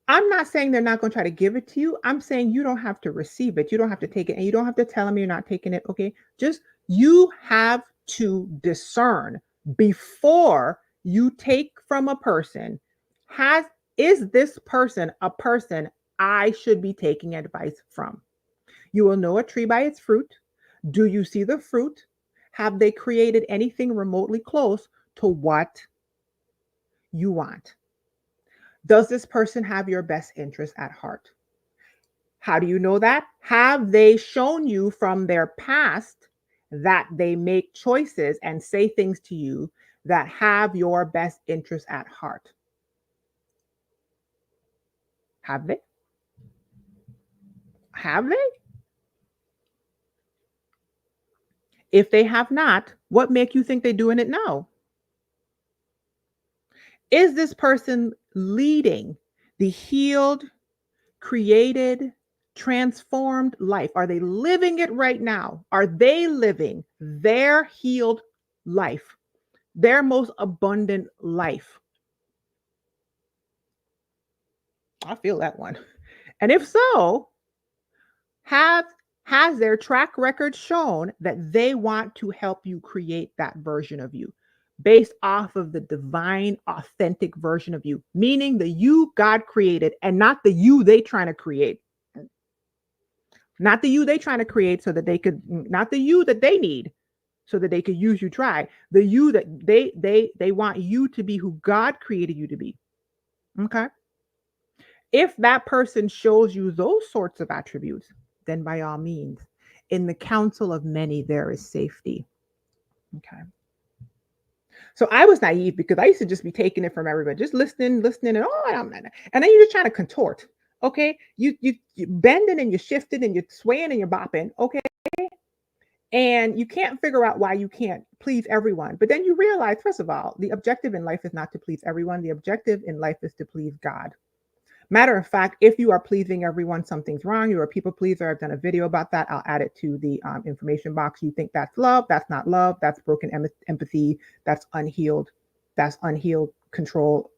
I'm not saying they're not going to try to give it to you. I'm saying you don't have to receive it. You don't have to take it, and you don't have to tell them you're not taking it. Okay. Just you have to discern before you take from a person. Has is this person a person I should be taking advice from? You will know a tree by its fruit. Do you see the fruit? Have they created anything remotely close to what you want? Does this person have your best interest at heart? How do you know that? Have they shown you from their past that they make choices and say things to you that have your best interest at heart? Have they? Have they? If they have not, what make you think they're doing it now? Is this person leading the healed, created, transformed life? Are they living it right now? Are they living their healed life, their most abundant life? I feel that one. And if so, have has their track record shown that they want to help you create that version of you based off of the divine authentic version of you, meaning the you God created and not the you they trying to create. Not the you they trying to create so that they could, not the you that they need so that they could use you, try the you that they want you to be who God created you to be. Okay. If that person shows you those sorts of attributes, then by all means. In the counsel of many, there is safety. Okay. So I was naive because I used to just be taking it from everybody, just listening, listening, and oh, and then you're just trying to contort. Okay, you bending and you're shifting and you're swaying and you're bopping. Okay, and you can't figure out why you can't please everyone. But then you realize, first of all, the objective in life is not to please everyone. The objective in life is to please God. Matter of fact, if you are pleasing everyone, something's wrong. You're a people pleaser. I've done a video about that. I'll add it to the information box. You think that's love? That's not love. That's broken empathy. That's unhealed. That's unhealed control.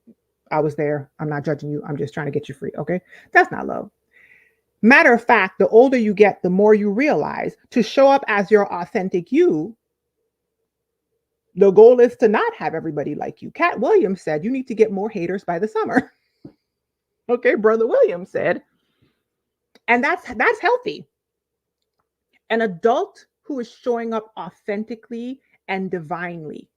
I was there. I'm not judging you. I'm just trying to get you free. Okay. That's not love. Matter of fact, the older you get, the more you realize to show up as your authentic you. The goal is to not have everybody like you. Cat Williams said you need to get more haters by the summer. Okay, Brother Williams said, and that's healthy. An adult who is showing up authentically and divinely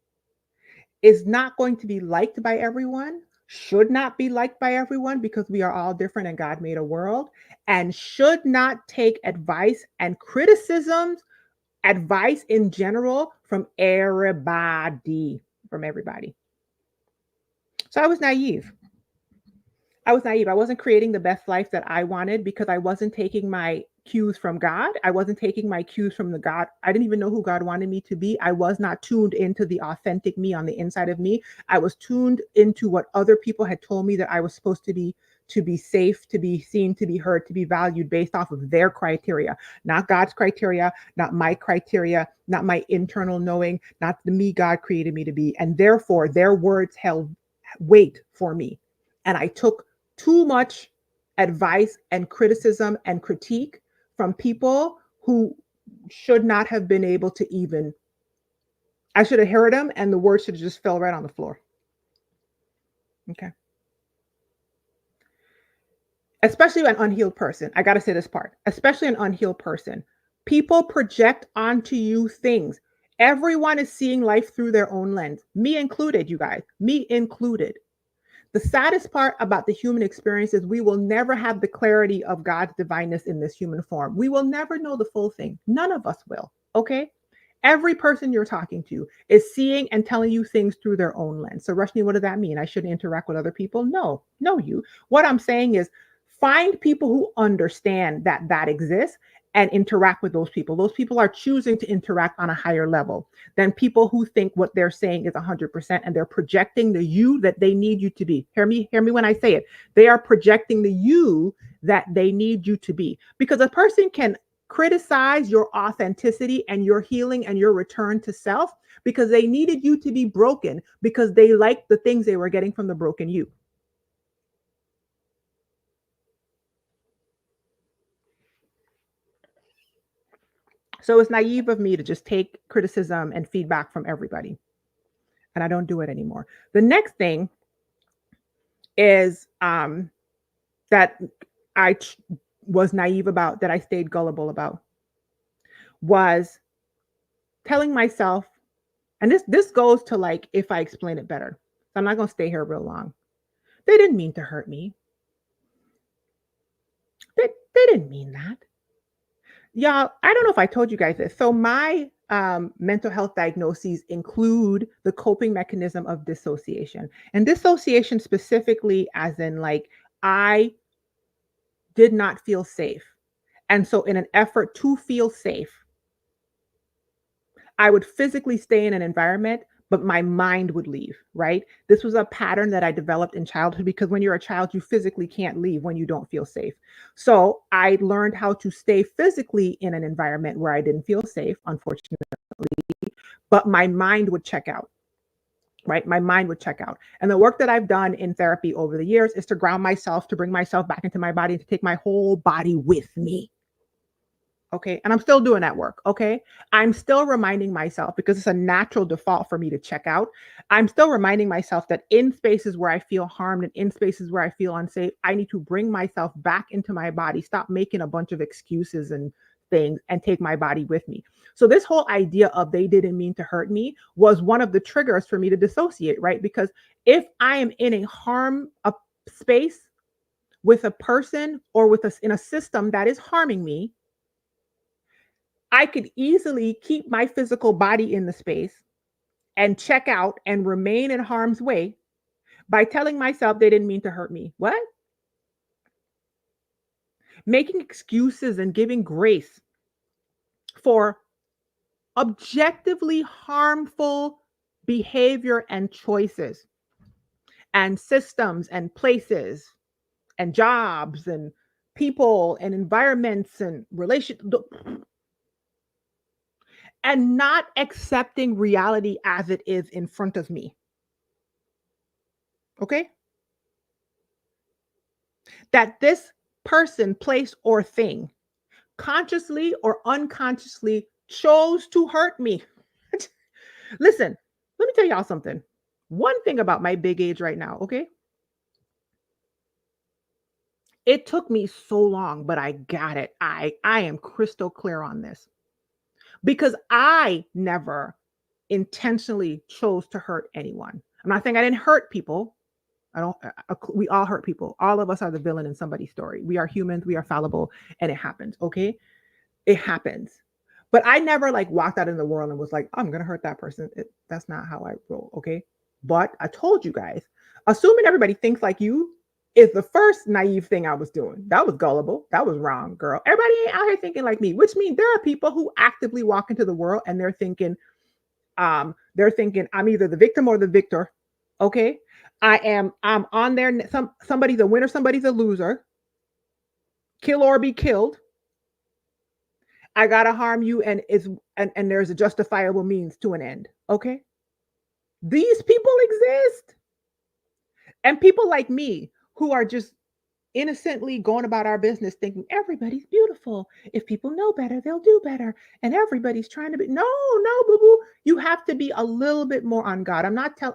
is not going to be liked by everyone, should not be liked by everyone because we are all different and God made a world, and should not take advice and criticisms, advice in general from everybody, So I was naive. I wasn't creating the best life that I wanted because I wasn't taking my cues from God. I wasn't taking my cues from the God. I didn't even know who God wanted me to be. I was not tuned into the authentic me on the inside of me. I was tuned into what other people had told me that I was supposed to be safe, to be seen, to be heard, to be valued based off of their criteria, not God's criteria, not my criteria, not my internal knowing, not the me God created me to be. And therefore, their words held weight for me. And I took too much advice and criticism and critique from people who should not have been able to even, I should have heard them and the words should have just fell right on the floor. Okay. Especially an unhealed person. I got to say this part, especially an unhealed person. People project onto you things. Everyone is seeing life through their own lens, me included, you guys, me included. The saddest part about the human experience is we will never have the clarity of God's divineness in this human form. We will never know the full thing. None of us will. Okay. Every person you're talking to is seeing and telling you things through their own lens. So, Rushni, what does that mean? I shouldn't interact with other people? No, you. What I'm saying is find people who understand that that exists and interact with those people. Those people are choosing to interact on a higher level than people who think what they're saying is 100% and they're projecting the you that they need you to be. Hear me when I say it. They are projecting the you that they need you to be. Because a person can criticize your authenticity and your healing and your return to self because they needed you to be broken because they liked the things they were getting from the broken you. So it's naive of me to just take criticism and feedback from everybody. And I don't do it anymore. The next thing is that I was naive about, that I stayed gullible about, was telling myself, and this goes to like if I explain it better. So I'm not going to stay here real long. They didn't mean to hurt me. They didn't mean that. Y'all, I don't know if I told you guys this. So my mental health diagnoses include the coping mechanism of dissociation. And dissociation specifically as in like I did not feel safe. And so in an effort to feel safe, I would physically stay in an environment, but my mind would leave, right? This was a pattern that I developed in childhood because when you're a child, you physically can't leave when you don't feel safe. So I learned how to stay physically in an environment where I didn't feel safe, unfortunately, but my mind would check out. Right? My mind would check out. And the work that I've done in therapy over the years is to ground myself, to bring myself back into my body, to take my whole body with me. Okay. And I'm still doing that work. Okay. I'm still reminding myself because it's a natural default for me to check out. I'm still reminding myself that in spaces where I feel harmed and in spaces where I feel unsafe, I need to bring myself back into my body, stop making a bunch of excuses and things and take my body with me. So this whole idea of they didn't mean to hurt me was one of the triggers for me to dissociate, right? Because if I am in a space with a person or with us in a system that is harming me, I could easily keep my physical body in the space and check out and remain in harm's way by telling myself they didn't mean to hurt me. What? Making excuses and giving grace for objectively harmful behavior and choices and systems and places and jobs and people and environments and relation and not accepting reality as it is in front of me. Okay? That this person, place, or thing consciously or unconsciously chose to hurt me. Listen, let me tell y'all something. One thing about my big age right now, okay? It took me so long, but I got it. I am crystal clear on this because I never intentionally chose to hurt anyone. I'm not saying I didn't hurt people. I don't. We all hurt people. All of us are the villain in somebody's story. We are humans. We are fallible, and it happens. Okay, it happens. But I never like walked out in the world and was like, I'm gonna hurt that person. That's not how I roll. Okay. But I told you guys, assuming everybody thinks like you is the first naive thing I was doing. That was gullible. That was wrong, girl. Everybody ain't out here thinking like me, which means there are people who actively walk into the world and they're thinking I'm either the victim or the victor. Okay. I'm on there. Somebody's a winner, somebody's a loser. Kill or be killed. I gotta harm you, and there's a justifiable means to an end. Okay. These people exist. And people like me who are just innocently going about our business thinking everybody's beautiful. If people know better, they'll do better. And everybody's trying to be no, boo boo. You have to be a little bit more on guard.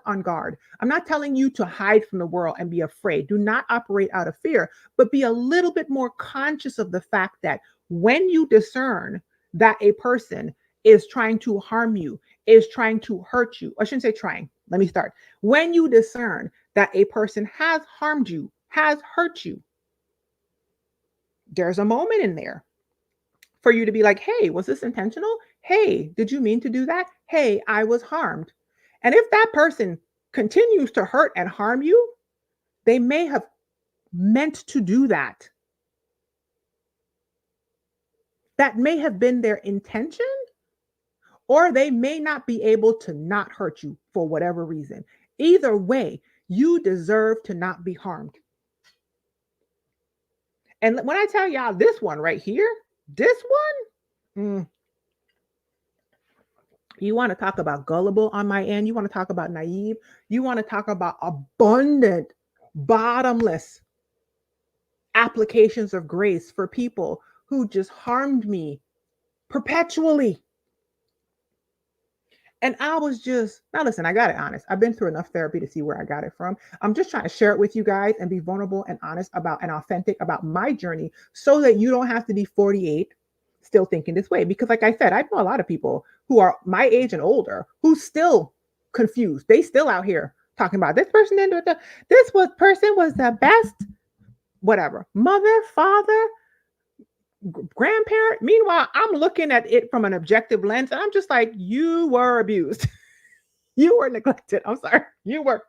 On guard. I'm not telling you to hide from the world and be afraid. Do not operate out of fear, but be a little bit more conscious of the fact that when you discern that a person is trying to harm you, is trying to hurt you, I shouldn't say trying. Let me start. When you discern that a person has harmed you, has hurt you, there's a moment in there for you to be like, hey, was this intentional? Hey, did you mean to do that? Hey, I was harmed. And if that person continues to hurt and harm you, they may have meant to do that. That may have been their intention, or they may not be able to not hurt you for whatever reason. Either way, you deserve to not be harmed. And when I tell y'all this one right here, this one, you want to talk about gullible on my end. You want to talk about naive. You want to talk about abundant, bottomless applications of grace for people who just harmed me perpetually. And I was just, now listen, I got it honest. I've been through enough therapy to see where I got it from. I'm just trying to share it with you guys and be vulnerable and honest about and authentic about my journey so that you don't have to be 48 still thinking this way. Because like I said, I know a lot of people who are my age and older who still confused. They still out here talking about this person didn't do it. Person was the best, whatever. Mother, father, grandparent. Meanwhile, I'm looking at it from an objective lens and I'm just like, you were abused. You were neglected. I'm sorry. You were.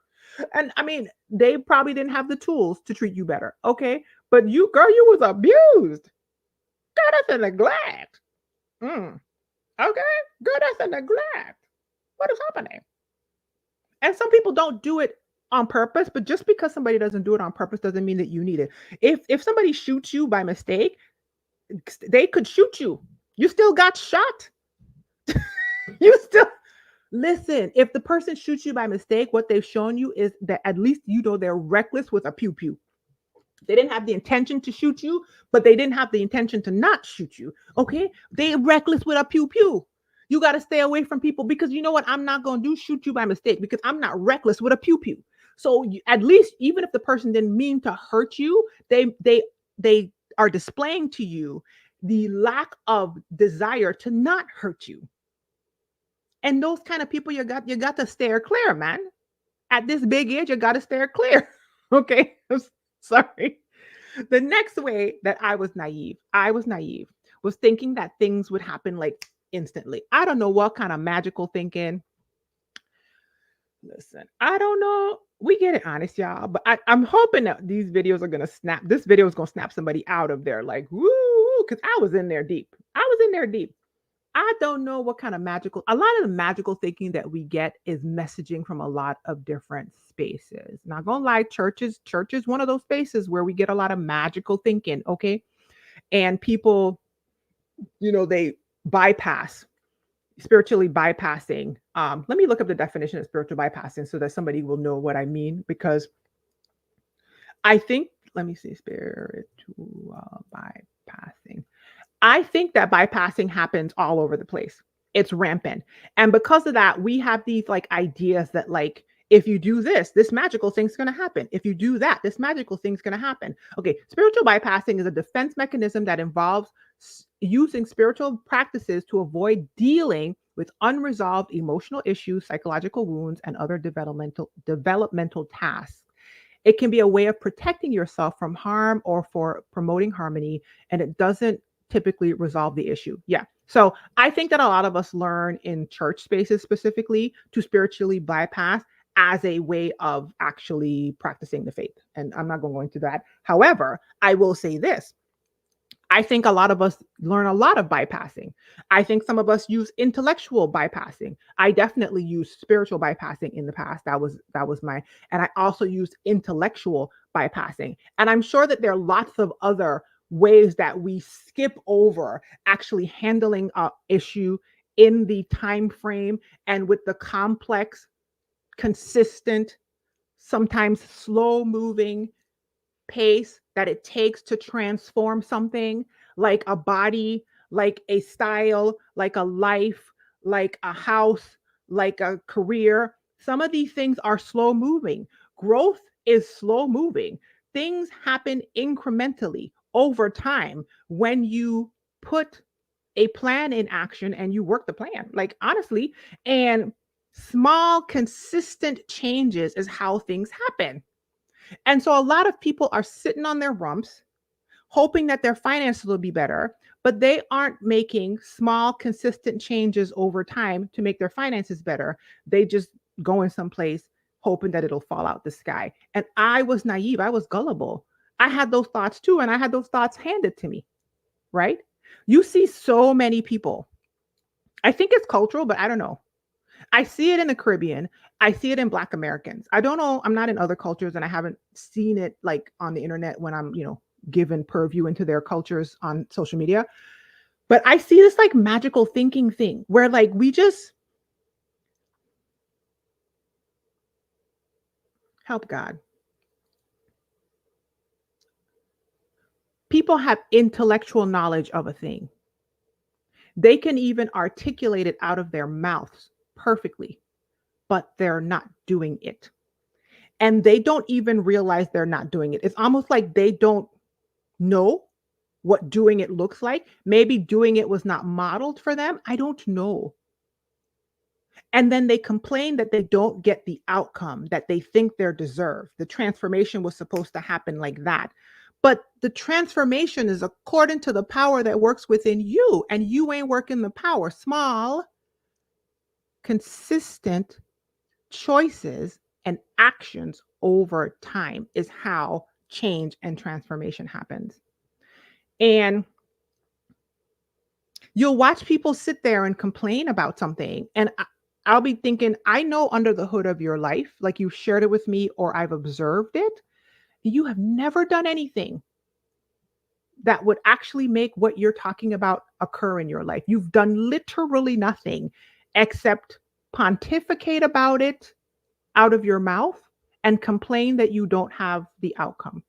And I mean, they probably didn't have the tools to treat you better. Okay. But you, girl, you was abused. Girl, that's a neglect. Okay. Girl, that's a neglect. What is happening? And some people don't do it on purpose, but just because somebody doesn't do it on purpose doesn't mean that you need it. If somebody shoots you by mistake, they could shoot you. You still got shot. You still listen. If the person shoots you by mistake, what they've shown you is that at least you know they're reckless with a pew pew. They didn't have the intention to shoot you, but they didn't have the intention to not shoot you. Okay, they reckless with a pew pew. You got to stay away from people because you know what? I'm not going to do shoot you by mistake because I'm not reckless with a pew pew. So at least even if the person didn't mean to hurt you, they are displaying to you the lack of desire to not hurt you. And those kind of people you got to steer clear, man. At this big age, you got to steer clear. Okay, I'm sorry. The next way that I was naive was thinking that things would happen like instantly. I don't know what kind of magical thinking. Listen, I don't know. We get it honest, y'all. But I'm hoping that these videos are gonna snap. This video is gonna snap somebody out of there, like woo, because I was in there deep. I was in there deep. I don't know what kind of magical. A lot of the magical thinking that we get is messaging from a lot of different spaces. Not gonna lie, church is one of those spaces where we get a lot of magical thinking. Okay, and people, they bypass spiritually bypassing. Let me look up the definition of spiritual bypassing so that somebody will know what I mean, because I think, let me see, spiritual bypassing. I think that bypassing happens all over the place. It's rampant. And because of that, we have these like ideas that like if you do this magical thing's going to happen. If you do that, this magical thing's going to happen. Okay, spiritual bypassing is a defense mechanism that involves using spiritual practices to avoid dealing with unresolved emotional issues, psychological wounds, and other developmental tasks. It can be a way of protecting yourself from harm or for promoting harmony, and it doesn't typically resolve the issue. Yeah. So I think that a lot of us learn in church spaces specifically to spiritually bypass as a way of actually practicing the faith. And I'm not going to go into that. However, I will say this. I think a lot of us learn a lot of bypassing. I think some of us use intellectual bypassing. I definitely used spiritual bypassing in the past. That was my, and I also used intellectual bypassing. And I'm sure that there are lots of other ways that we skip over actually handling a issue in the time frame and with the complex, consistent, sometimes slow moving pace that it takes to transform something, like a body, like a style, like a life, like a house, like a career. Some of these things are slow moving. Growth is slow moving. Things happen incrementally over time when you put a plan in action and you work the plan, like honestly, and small, consistent changes is how things happen. And so a lot of people are sitting on their rumps, hoping that their finances will be better, but they aren't making small, consistent changes over time to make their finances better. They just go in someplace hoping that it'll fall out the sky. And I was naive. I was gullible. I had those thoughts too. And I had those thoughts handed to me, right? You see so many people. I think it's cultural, but I don't know. I see it in the Caribbean. I see it in Black Americans. I don't know. I'm not in other cultures and I haven't seen it like on the internet when I'm, given purview into their cultures on social media. But I see this like magical thinking thing where like we just help God. People have intellectual knowledge of a thing. They can even articulate it out of their mouths perfectly, but they're not doing it. And they don't even realize they're not doing it. It's almost like they don't know what doing it looks like. Maybe doing it was not modeled for them. I don't know. And then they complain that they don't get the outcome that they think they're deserved. The transformation was supposed to happen like that. But the transformation is according to the power that works within you, and you ain't working the power. Small, consistent choices and actions over time is how change and transformation happens. And you'll watch people sit there and complain about something. And I'll be thinking, I know under the hood of your life, like you shared it with me or I've observed it, you have never done anything that would actually make what you're talking about occur in your life. You've done literally nothing except pontificate about it out of your mouth and complain that you don't have the outcome.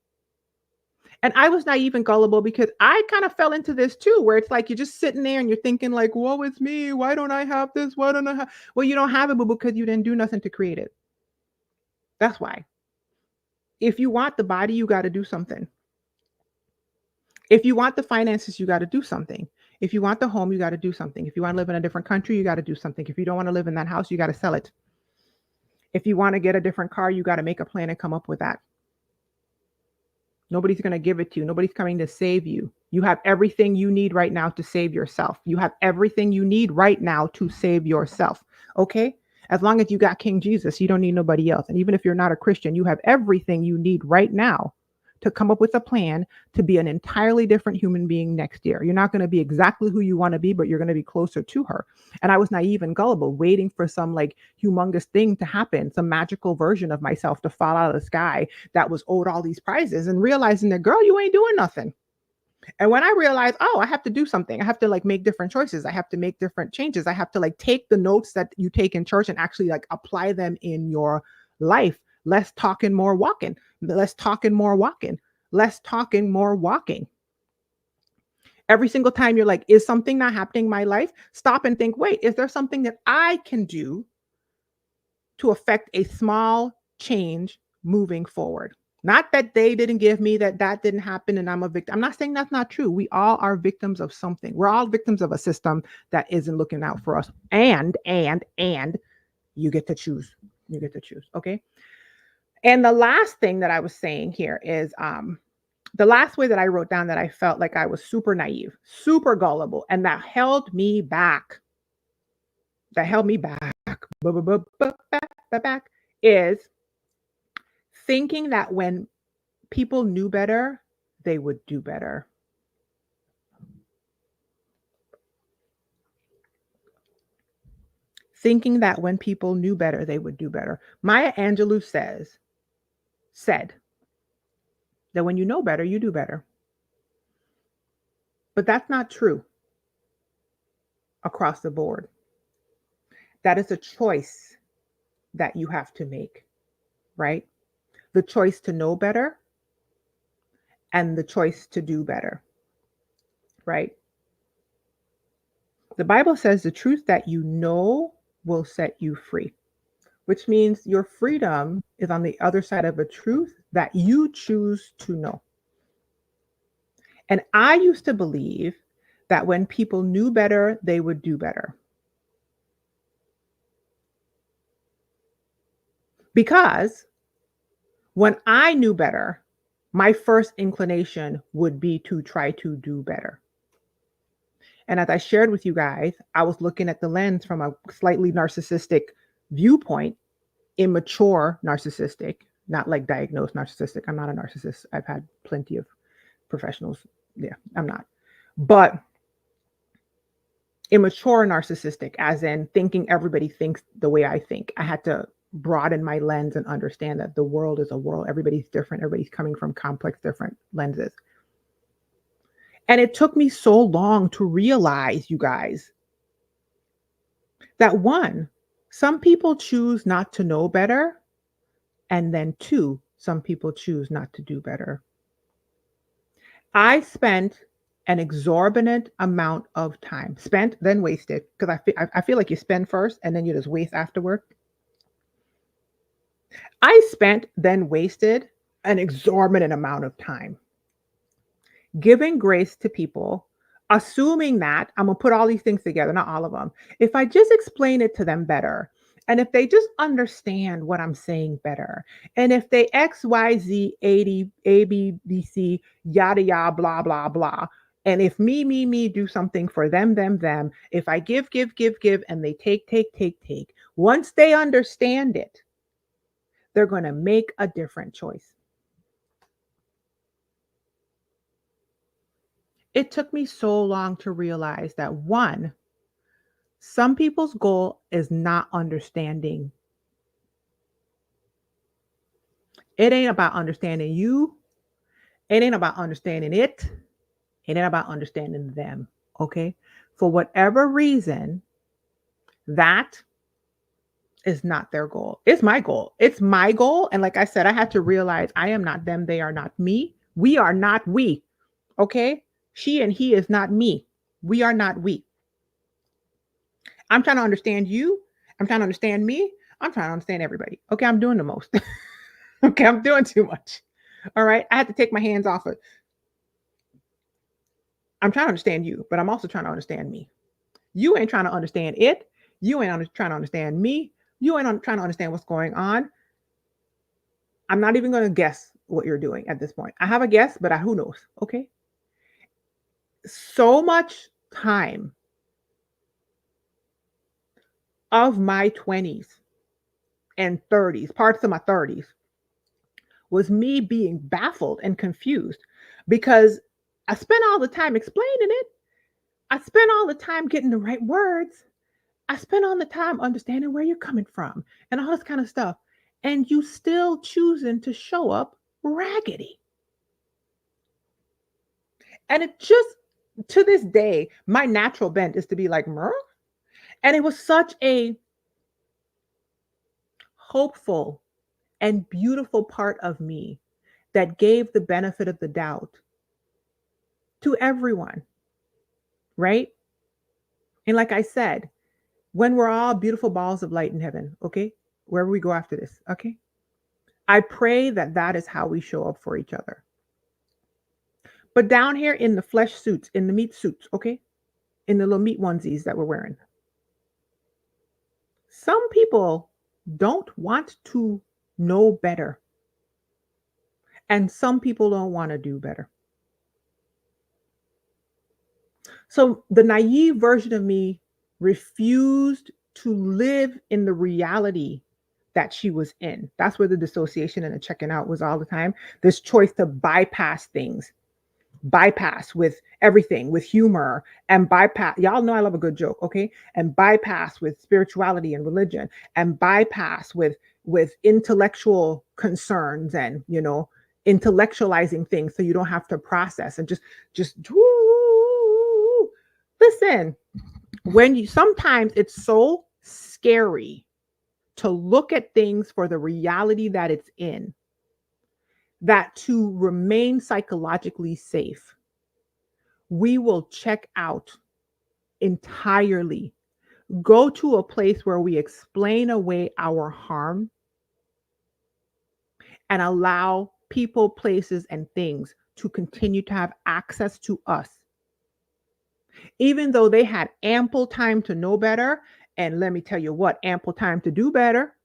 And I was naive and gullible because I kind of fell into this too, where it's like you're just sitting there and you're thinking like, woe is me. Why don't I have this? Why don't I have? Well, you don't have it, but because you didn't do nothing to create it. That's why. If you want the body, you got to do something. If you want the finances, you got to do something. If you want the home, you got to do something. If you want to live in a different country, you got to do something. If you don't want to live in that house, you got to sell it. If you want to get a different car, you got to make a plan and come up with that. Nobody's going to give it to you. Nobody's coming to save you. You have everything you need right now to save yourself. You have everything you need right now to save yourself. Okay? As long as you got King Jesus, you don't need nobody else. And even if you're not a Christian, you have everything you need right now to come up with a plan to be an entirely different human being next year. You're not going to be exactly who you want to be, but you're going to be closer to her. And I was naive and gullible, waiting for some like humongous thing to happen, some magical version of myself to fall out of the sky that was owed all these prizes, and realizing that, girl, you ain't doing nothing. And when I realized, oh, I have to do something, I have to like make different choices, I have to make different changes, I have to like take the notes that you take in church and actually like apply them in your life. Less talking, more walking. Less talking, more walking. Less talking, more walking. Every single time you're like, is something not happening in my life? Stop and think, wait, is there something that I can do to affect a small change moving forward? Not that they didn't give me, that didn't happen and I'm a victim. I'm not saying that's not true. We all are victims of something. We're all victims of a system that isn't looking out for us. And you get to choose. You get to choose. Okay. And the last thing that I was saying here is the last way that I wrote down that I felt like I was super naive, super gullible, and that held me back. That held me back. Back is thinking that when people knew better, they would do better. Thinking that when people knew better, they would do better. Maya Angelou said that when you know better, you do better. But that's not true across the board. That is a choice that you have to make, right? The choice to know better and the choice to do better, right? The Bible says the truth that you know will set you free, which means your freedom is on the other side of a truth that you choose to know. And I used to believe that when people knew better, they would do better. Because when I knew better, my first inclination would be to try to do better. And as I shared with you guys, I was looking at the lens from a slightly narcissistic viewpoint, immature narcissistic, not like diagnosed narcissistic. I'm not a narcissist. I've had plenty of professionals. Yeah, I'm not. But immature narcissistic, as in thinking everybody thinks the way I think. I had to broaden my lens and understand that the world is a world. Everybody's different. Everybody's coming from complex, different lenses. And it took me so long to realize, you guys, that one, some people choose not to know better. And then two, some people choose not to do better. I spent an exorbitant amount of time, spent, then wasted, because I feel like you spend first and then you just waste afterward. I spent, then wasted an exorbitant amount of time giving grace to people, assuming that I'm going to put all these things together, not all of them. If I just explain it to them better, and if they just understand what I'm saying better, and if they X, Y, Z, A, B, B, C, yada, yada, blah, blah, blah. And if me, do something for them, if I give, and they take, once they understand it, they're going to make a different choice. It took me so long to realize that one, some people's goal is not understanding. It ain't about understanding you. It ain't about understanding it. It ain't about understanding them. Okay. For whatever reason, that is not their goal. It's my goal. It's my goal. And like I said, I had to realize I am not them. They are not me. We are not we. Okay. She and he is not me. We are not we. I'm trying to understand you. I'm trying to understand me. I'm trying to understand everybody. Okay, I'm doing the most. Okay, I'm doing too much. All right, I had to take my hands off it. I'm trying to understand you, but I'm also trying to understand me. You ain't trying to understand it. You ain't trying to understand me. You ain't trying to understand what's going on. I'm not even going to guess what you're doing at this point. I have a guess, but who knows? Okay. So much time of my 20s and 30s, parts of my 30s, was me being baffled and confused because I spent all the time explaining it. I spent all the time getting the right words. I spent all the time understanding where you're coming from and all this kind of stuff. And you still choosing to show up raggedy. And it just, to this day, my natural bent is to be like, Mer? And it was such a hopeful and beautiful part of me that gave the benefit of the doubt to everyone, right? And like I said, when we're all beautiful balls of light in heaven, okay, wherever we go after this, okay, I pray that that is how we show up for each other. But down here in the flesh suits, in the meat suits, okay, in the little meat onesies that we're wearing, some people don't want to know better. And some people don't want to do better. So the naive version of me refused to live in the reality that she was in. That's where the dissociation and the checking out was all the time. This choice to bypass things, bypass with everything, with humor, and bypass. Y'all know I love a good joke, okay? And bypass with spirituality and religion, and bypass with intellectual concerns, and intellectualizing things so you don't have to process and just listen. When you sometimes it's so scary to look at things for the reality that it's in, that to remain psychologically safe, we will check out entirely, go to a place where we explain away our harm and allow people, places, and things to continue to have access to us, even though they had ample time to know better. And let me tell you what, ample time to do better.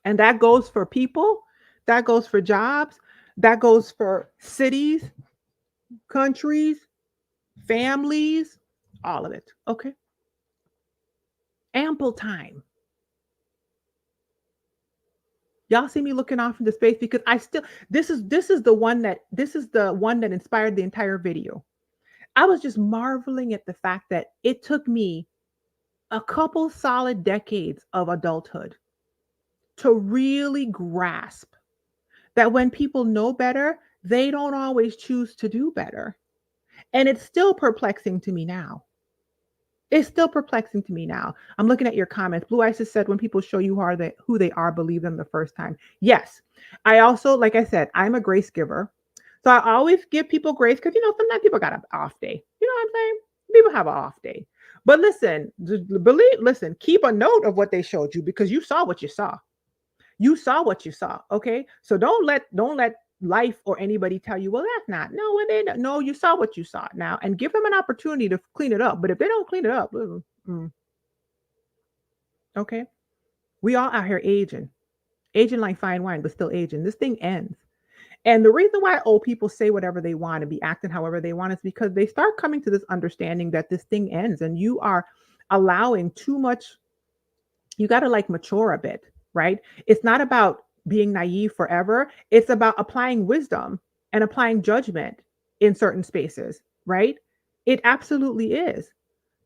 And that goes for people, that goes for jobs, that goes for cities, countries, families, all of it. Okay. Ample time. Y'all see me looking off into space because I still this is the one that inspired the entire video. I was just marveling at the fact that it took me a couple solid decades of adulthood to really grasp that when people know better, they don't always choose to do better. And it's still perplexing to me now. It's still perplexing to me now. I'm looking at your comments. Blue Isis said, when people show you who they are, believe them the first time. Yes. I also, like I said, I'm a grace giver. So I always give people grace because, sometimes people got an off day. You know what I'm saying? People have an off day. But listen, listen, keep a note of what they showed you because you saw what you saw. You saw what you saw. Okay. So don't let life or anybody tell you, well, that's not. No, no, you saw what you saw now, and give them an opportunity to clean it up. But if they don't clean it up, okay. We all out here aging like fine wine, but still aging. This thing ends. And the reason why old people say whatever they want and be acting however they want is because they start coming to this understanding that this thing ends, and you are allowing too much. You got to like mature a bit, right? It's not about being naive forever. It's about applying wisdom and applying judgment in certain spaces, right? It absolutely is.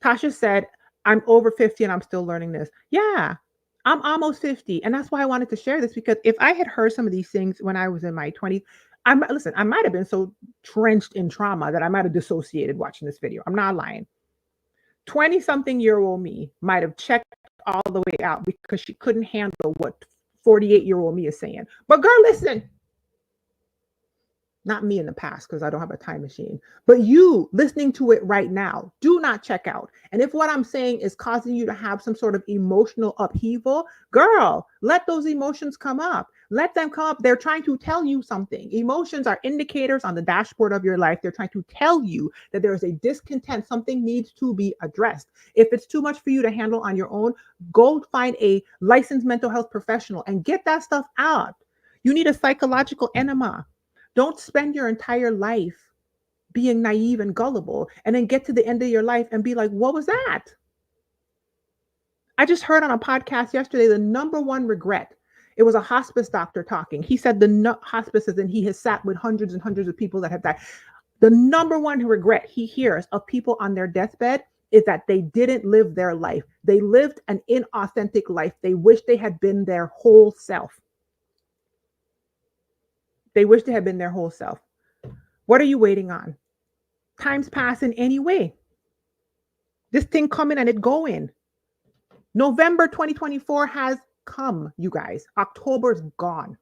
Tasha said, I'm over 50 and I'm still learning this. Yeah, I'm almost 50. And that's why I wanted to share this, because if I had heard some of these things when I was in my 20s, I might have been so trenched in trauma that I might have dissociated watching this video. I'm not lying. 20 something year old me might have checked all the way out because she couldn't handle what 48-year-old me is saying. But girl, listen, Not me in the past because I don't have a time machine, but you listening to it right now, do not check out. And if what I'm saying is causing you to have some sort of emotional upheaval, girl, let those emotions come up. Let them come up. They're trying to tell you something. Emotions are indicators on the dashboard of your life. They're trying to tell you that there is a discontent. Something needs to be addressed. If it's too much for you to handle on your own, go find a licensed mental health professional and get that stuff out. You need a psychological enema. Don't spend your entire life being naive and gullible and then get to the end of your life and be like, what was that? I just heard on a podcast yesterday the number one regret. It was a hospice doctor talking. He said hospices, and he has sat with hundreds and hundreds of people that have died. The number one regret he hears of people on their deathbed is that they didn't live their life. They lived an inauthentic life. They wish they had been their whole self. They wish they had been their whole self. What are you waiting on? Time's passing anyway. This thing coming and it going. November 2024 has come, you guys. October's gone.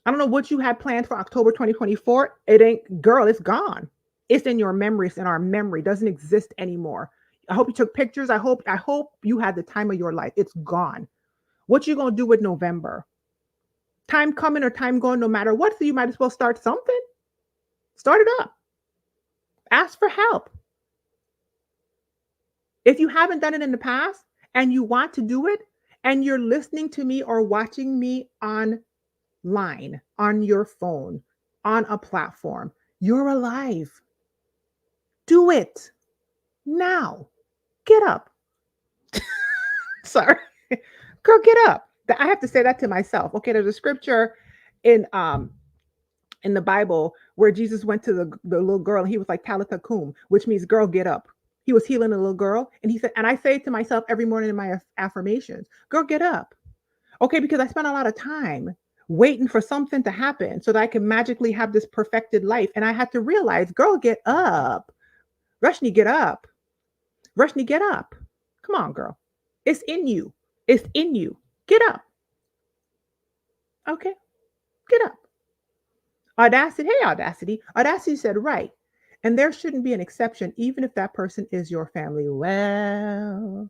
I don't know what you had planned for October 2024. It ain't, girl, it's gone. It's in your memory. It's in our memory. It doesn't exist anymore. I hope you took pictures. I hope you had the time of your life. It's gone. What you gonna do with November? Time coming or time going, no matter what, so you might as well start something. Start it up. Ask for help. If you haven't done it in the past and you want to do it and you're listening to me or watching me online, on your phone, on a platform, you're alive. Do it now. Get up. Sorry. Girl, get up. I have to say that to myself. Okay, there's a scripture in the Bible where Jesus went to the little girl and he was like, Talitha cum, which means girl, get up. He was healing a little girl. And he said, and I say it to myself every morning in my affirmations, girl, get up. Okay, because I spent a lot of time waiting for something to happen so that I can magically have this perfected life. And I had to realize, girl, get up. Rushni, get up. Rushni, get up. Come on, girl. It's in you. It's in you. Get up. Okay, get up. Audacity, hey, Audacity. Audacity said, right. And there shouldn't be an exception, even if that person is your family. Well.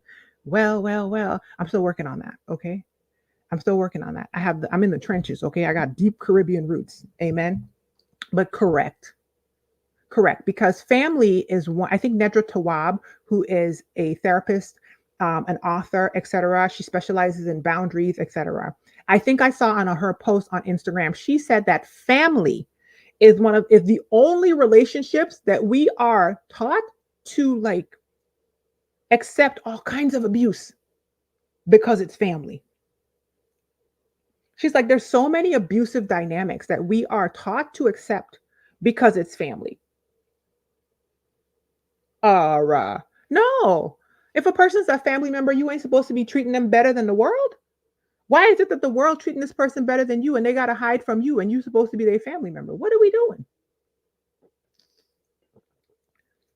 I'm still working on that, okay? I'm still working on that. I'm in the trenches, okay? I got deep Caribbean roots, amen? But correct, because family is one. I think Nedra Tawwab, who is a therapist, an author, etc. She specializes in boundaries, etc. I think I saw on her post on Instagram, she said that family is the only relationships that we are taught to like accept all kinds of abuse because it's family. She's like, there's so many abusive dynamics that we are taught to accept because it's family. No. If a person's a family member, you ain't supposed to be treating them better than the world. Why is it that the world treating this person better than you and they got to hide from you and you're supposed to be their family member? What are we doing?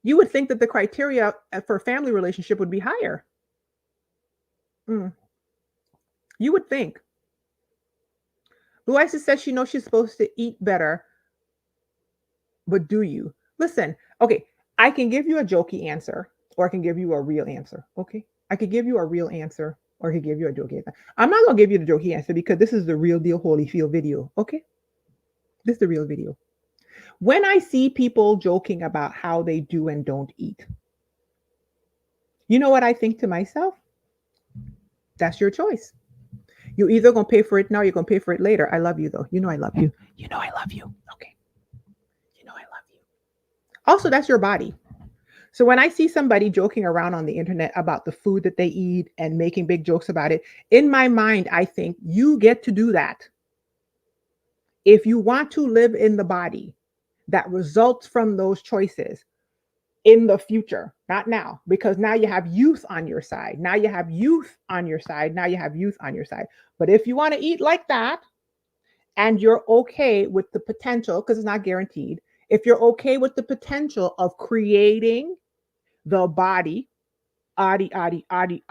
You would think that the criteria for a family relationship would be higher. You would think. Blue Isis says she knows she's supposed to eat better, but do you? Listen, okay, I can give you a jokey answer or I can give you a real answer, okay? I could give you a real answer or I could give you a jokey answer. I'm not going to give you the jokey answer because this is the real deal Holyfield video, okay? This is the real video. When I see people joking about how they do and don't eat, you know what I think to myself? That's your choice. You're either going to pay for it now or you're going to pay for it later. I love you, though. You know I love you. You know I love you. Okay. You know I love you. Also, that's your body. So when I see somebody joking around on the internet about the food that they eat and making big jokes about it, in my mind, I think you get to do that. If you want to live in the body that results from those choices in the future, not now, because now you have youth on your side. Now you have youth on your side. Now you have youth on your side. But if you want to eat like that and you're okay with the potential, because it's not guaranteed, if you're okay with the potential of creating the body, that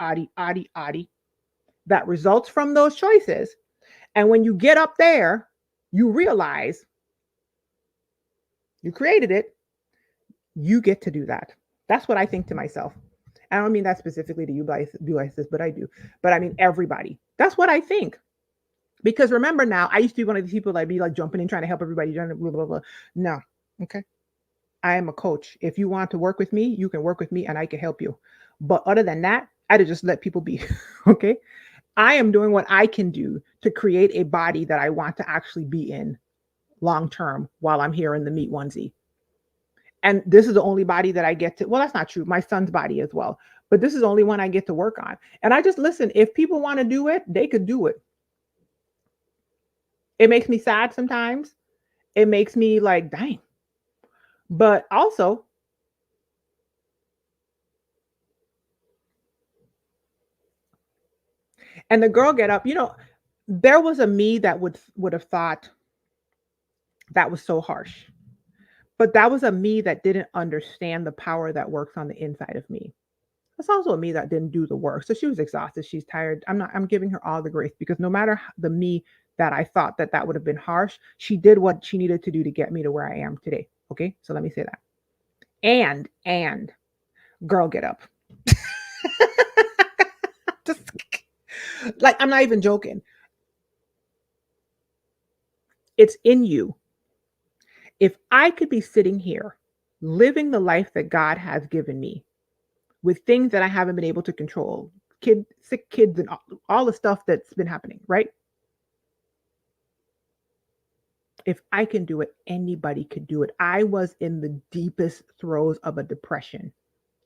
results from those choices. And when you get up there, you realize You created it. You get to do that. That's what I think to myself. I don't mean that specifically to you, but I do. But I mean everybody. That's what I think. Because remember now, I used to be one of these people that be like jumping in trying to help everybody, blah, blah, blah. No. Okay. I am a coach. If you want to work with me, you can work with me and I can help you. But other than that, I'd just let people be. Okay. I am doing what I can do to create a body that I want to actually be in long term while I'm here in the meat onesie. And this is the only body that I get to, well, that's not true. My son's body as well. But this is the only one I get to work on. And I just listen, if people want to do it, they could do it. It makes me sad sometimes. It makes me like, dang. But also, and the girl get up, there was a me that would have thought that was so harsh. But that was a me that didn't understand the power that works on the inside of me. That's also a me that didn't do the work. So she was exhausted. She's tired. I'm giving her all the grace because no matter the me that I thought that would have been harsh, she did what she needed to do to get me to where I am today. Okay. So let me say that. And girl, get up. Just like, I'm not even joking. It's in you. If I could be sitting here living the life that God has given me with things that I haven't been able to control, sick kids, and all the stuff that's been happening, right? If I can do it, anybody could do it. I was in the deepest throes of a depression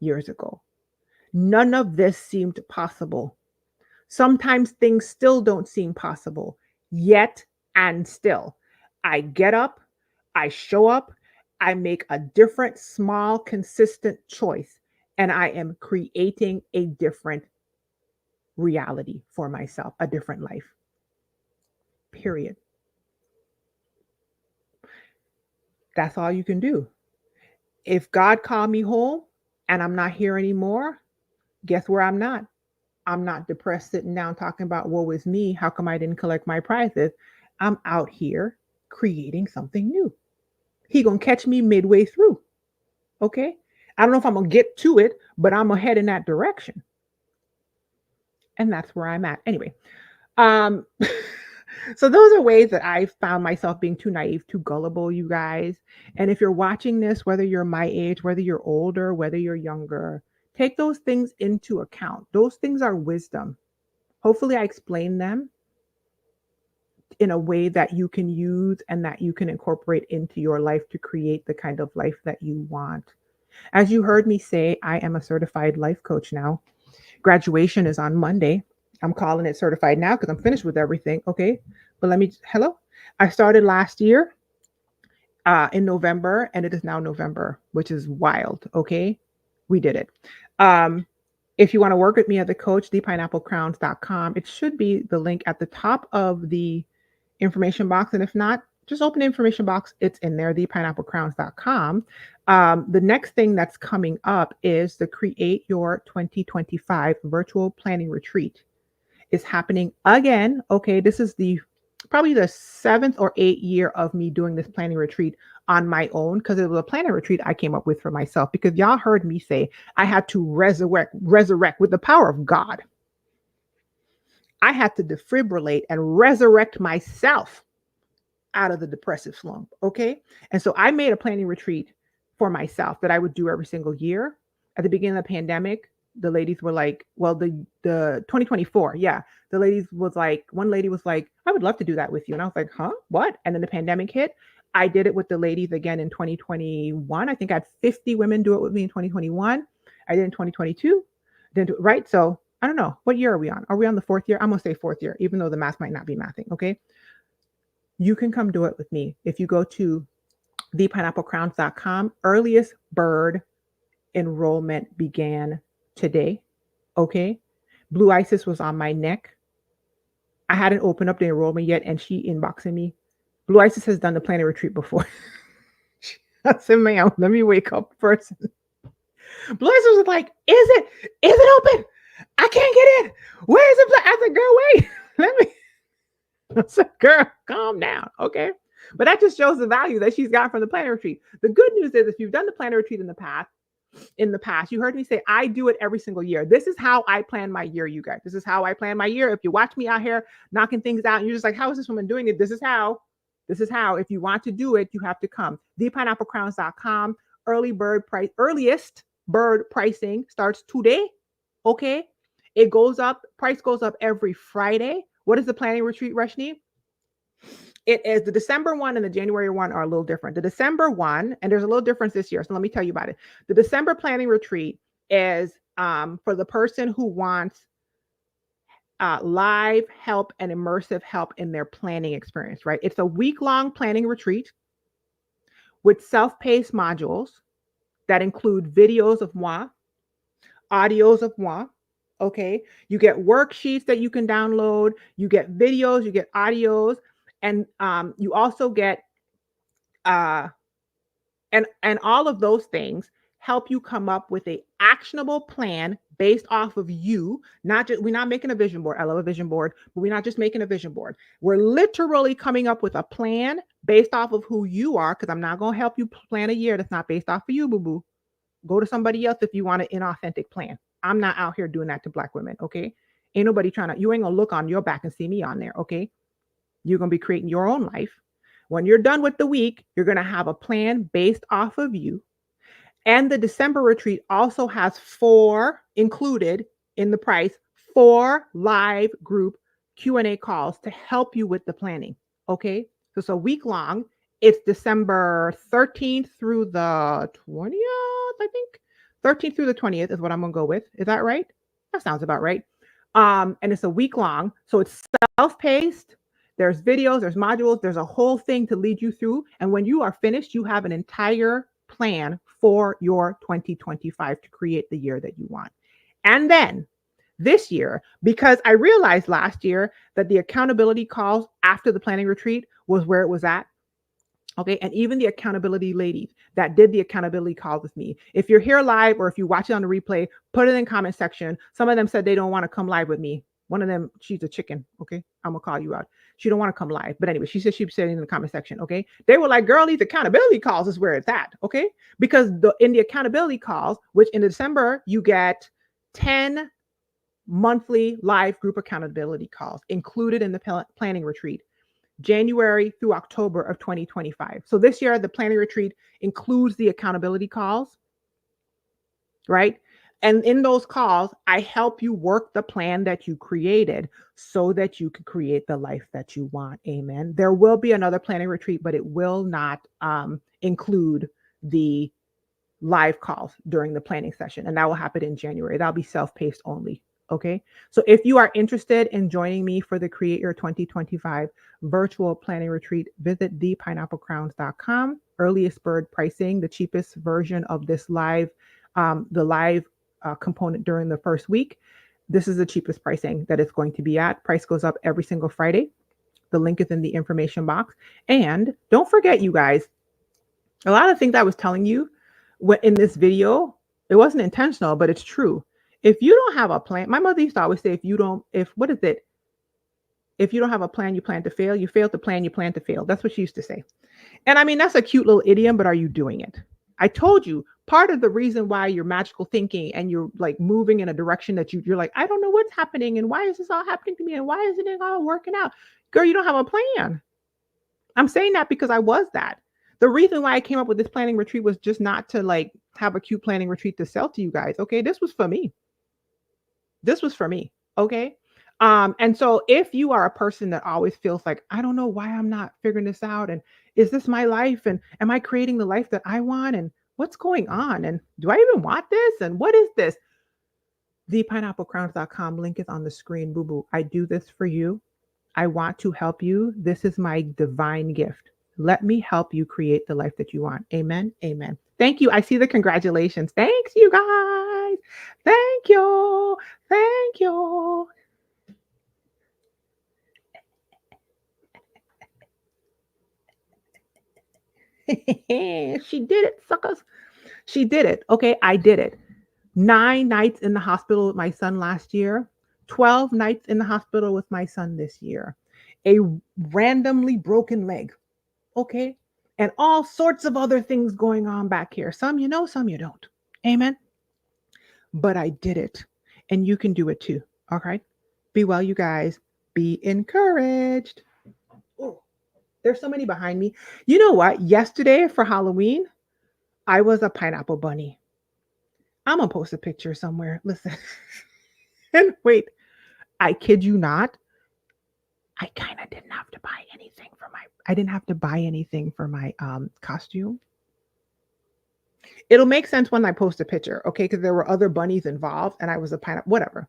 years ago. None of this seemed possible. Sometimes things still don't seem possible, yet and still. I get up, I show up, I make a different, small, consistent choice, and I am creating a different reality for myself, a different life. Period. That's all you can do. If God called me home and I'm not here anymore, guess where I'm not? I'm not depressed sitting down talking about woe is me. How come I didn't collect my prizes? I'm out here creating something new. He gonna catch me midway through. Okay. I don't know if I'm gonna get to it, but I'm gonna head in that direction. And that's where I'm at. Anyway, um, so those are ways that I found myself being too naive, too gullible, you guys. And if you're watching this, whether you're my age, whether you're older, whether you're younger, take those things into account. Those things are wisdom. Hopefully, I explain them in a way that you can use and that you can incorporate into your life to create the kind of life that you want. As you heard me say, I am a certified life coach now. Graduation is on Monday. I'm calling it certified now because I'm finished with everything. Okay. But hello. I started last year in November and it is now November, which is wild. Okay. We did it. If you want to work with me as a coach, thepineapplecrowns.com. It should be the link at the top of the information box. And if not, just open the information box. It's in there, thepineapplecrowns.com. The next thing that's coming up is the Create Your 2025 virtual planning retreat. Is happening again. Okay, this is probably the 7th or 8th year of me doing this planning retreat on my own because it was a planning retreat I came up with for myself because y'all heard me say I had to resurrect with the power of God. I had to defibrillate and resurrect myself out of the depressive slump. Okay. And so I made a planning retreat for myself that I would do every single year. At the beginning of the pandemic, the ladies were like, well, the 2024, yeah. The ladies was like, one lady was like, I would love to do that with you. And I was like, huh? What? And then the pandemic hit. I did it with the ladies again in 2021. I think I had 50 women do it with me in 2021. I did in 2022. Right? So I don't know. What year are we on? Are we on the 4th year? I'm going to say 4th year, even though the math might not be mathing. Okay. You can come do it with me. If you go to thepineapplecrowns.com, earliest bird enrollment began today. Okay. Blue Isis was on my neck. I hadn't opened up the enrollment yet, and she inboxing me. Blue Isis has done the planning retreat before. I said, ma'am, let me wake up first. Blue Isis was like, is it open? I can't get in. Where is it? I said, girl, wait. Let me. I said, girl, calm down. Okay. But that just shows the value that she's got from the planning retreat. The good news is if you've done the planning retreat in the past, you heard me say I do it every single year. This is how I plan my year, you guys. This is how I plan my year. If you watch me out here knocking things out and you're just like, how is this woman doing it? This is how. This is how. If you want to do it, you have to come. ThePineappleCrowns.com. Earliest bird pricing starts today. Okay. It goes up. Price goes up every Friday. What is the planning retreat, Rashni? It is the December one and the January one are a little different. The December one, and there's a little difference this year. So let me tell you about it. The December planning retreat is for the person who wants live help and immersive help in their planning experience, right? It's a week-long planning retreat with self-paced modules that include videos of moi, audios of moi. Okay. You get worksheets that you can download, you get videos, you get audios, and you also get and all of those things help you come up with a actionable plan based off of you. Not just, we're not making a vision board. I love a vision board, but we're not just making a vision board. We're literally coming up with a plan based off of who you are, because I'm not going to help you plan a year that's not based off of you, boo-boo. Go to somebody else if you want an inauthentic plan. I'm not out here doing that to Black women, okay? Ain't nobody trying to, you ain't gonna look on your back and see me on there, okay? You're gonna be creating your own life. When you're done with the week, you're gonna have a plan based off of you. And the December retreat also has 4 included in the price, 4 live group Q&A calls to help you with the planning, okay? So it's a week long. It's December 13th through the 20th, I think. 13th through the 20th is what I'm going to go with. Is that right? That sounds about right. And it's a week long. So it's self-paced. There's videos, there's modules, there's a whole thing to lead you through. And when you are finished, you have an entire plan for your 2025 to create the year that you want. And then this year, because I realized last year that the accountability calls after the planning retreat was where it was at. Okay. And even the accountability ladies that did the accountability calls with me. If you're here live or if you watch it on the replay, put it in the comment section. Some of them said they don't want to come live with me. One of them, she's a chicken. Okay. I'm going to call you out. She don't want to come live. But anyway, she said she'd say it in the comment section. Okay. They were like, girl, these accountability calls is where it's at. Okay. Because in the accountability calls, which in December, you get 10 monthly live group accountability calls included in the planning retreat. January through October of 2025. So this year, the planning retreat includes the accountability calls, right? And in those calls, I help you work the plan that you created so that you can create the life that you want. Amen. There will be another planning retreat, but it will not include the live calls during the planning session. And that will happen in January. That'll be self-paced only. Okay. So if you are interested in joining me for the Create Your 2025 virtual planning retreat, visit thepineapplecrowns.com. Earliest bird pricing, the cheapest version of this live, the live component during the first week. This is the cheapest pricing that it's going to be at. Price goes up every single Friday. The link is in the information box. And don't forget, you guys, a lot of things I was telling you in this video, it wasn't intentional, but it's true. If you don't have a plan, my mother used to always say, if you don't have a plan, you plan to fail. You fail to plan, you plan to fail. That's what she used to say. And I mean, that's a cute little idiom, but are you doing it? I told you, part of the reason why you're magical thinking and you're like moving in a direction that you're like, I don't know what's happening. And why is this all happening to me? And why isn't it all working out? Girl, you don't have a plan. I'm saying that because I was that. The reason why I came up with this planning retreat was just not to like have a cute planning retreat to sell to you guys. Okay. This was for me. Okay. And so if you are a person that always feels like, I don't know why I'm not figuring this out. And is this my life? And am I creating the life that I want? And what's going on? And do I even want this? And what is this? ThePineappleCrowns.com link is on the screen. Boo boo. I do this for you. I want to help you. This is my divine gift. Let me help you create the life that you want. Amen. Amen. Thank you. I see the congratulations. Thanks, you guys. Thank you. Thank you. She did it, suckers. She did it. Okay, I did it. 9 nights in the hospital with my son last year. 12 nights in the hospital with my son this year. A randomly broken leg. okay? And all sorts of other things going on back here. Some you know, some you don't. Amen. But I did it. And you can do it too. All right. Be well, you guys. Be encouraged. Oh, there's so many behind me. You know what? Yesterday for Halloween, I was a pineapple bunny. I'm gonna post a picture somewhere. Listen. And wait, I kid you not. I kind of didn't have to buy anything for my I didn't have to buy anything for my costume. It'll make sense when I post a picture, okay? Because there were other bunnies involved and I was a pineapple. Whatever.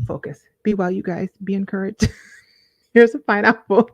Focus. Be well, you guys. Be encouraged. Here's a pineapple.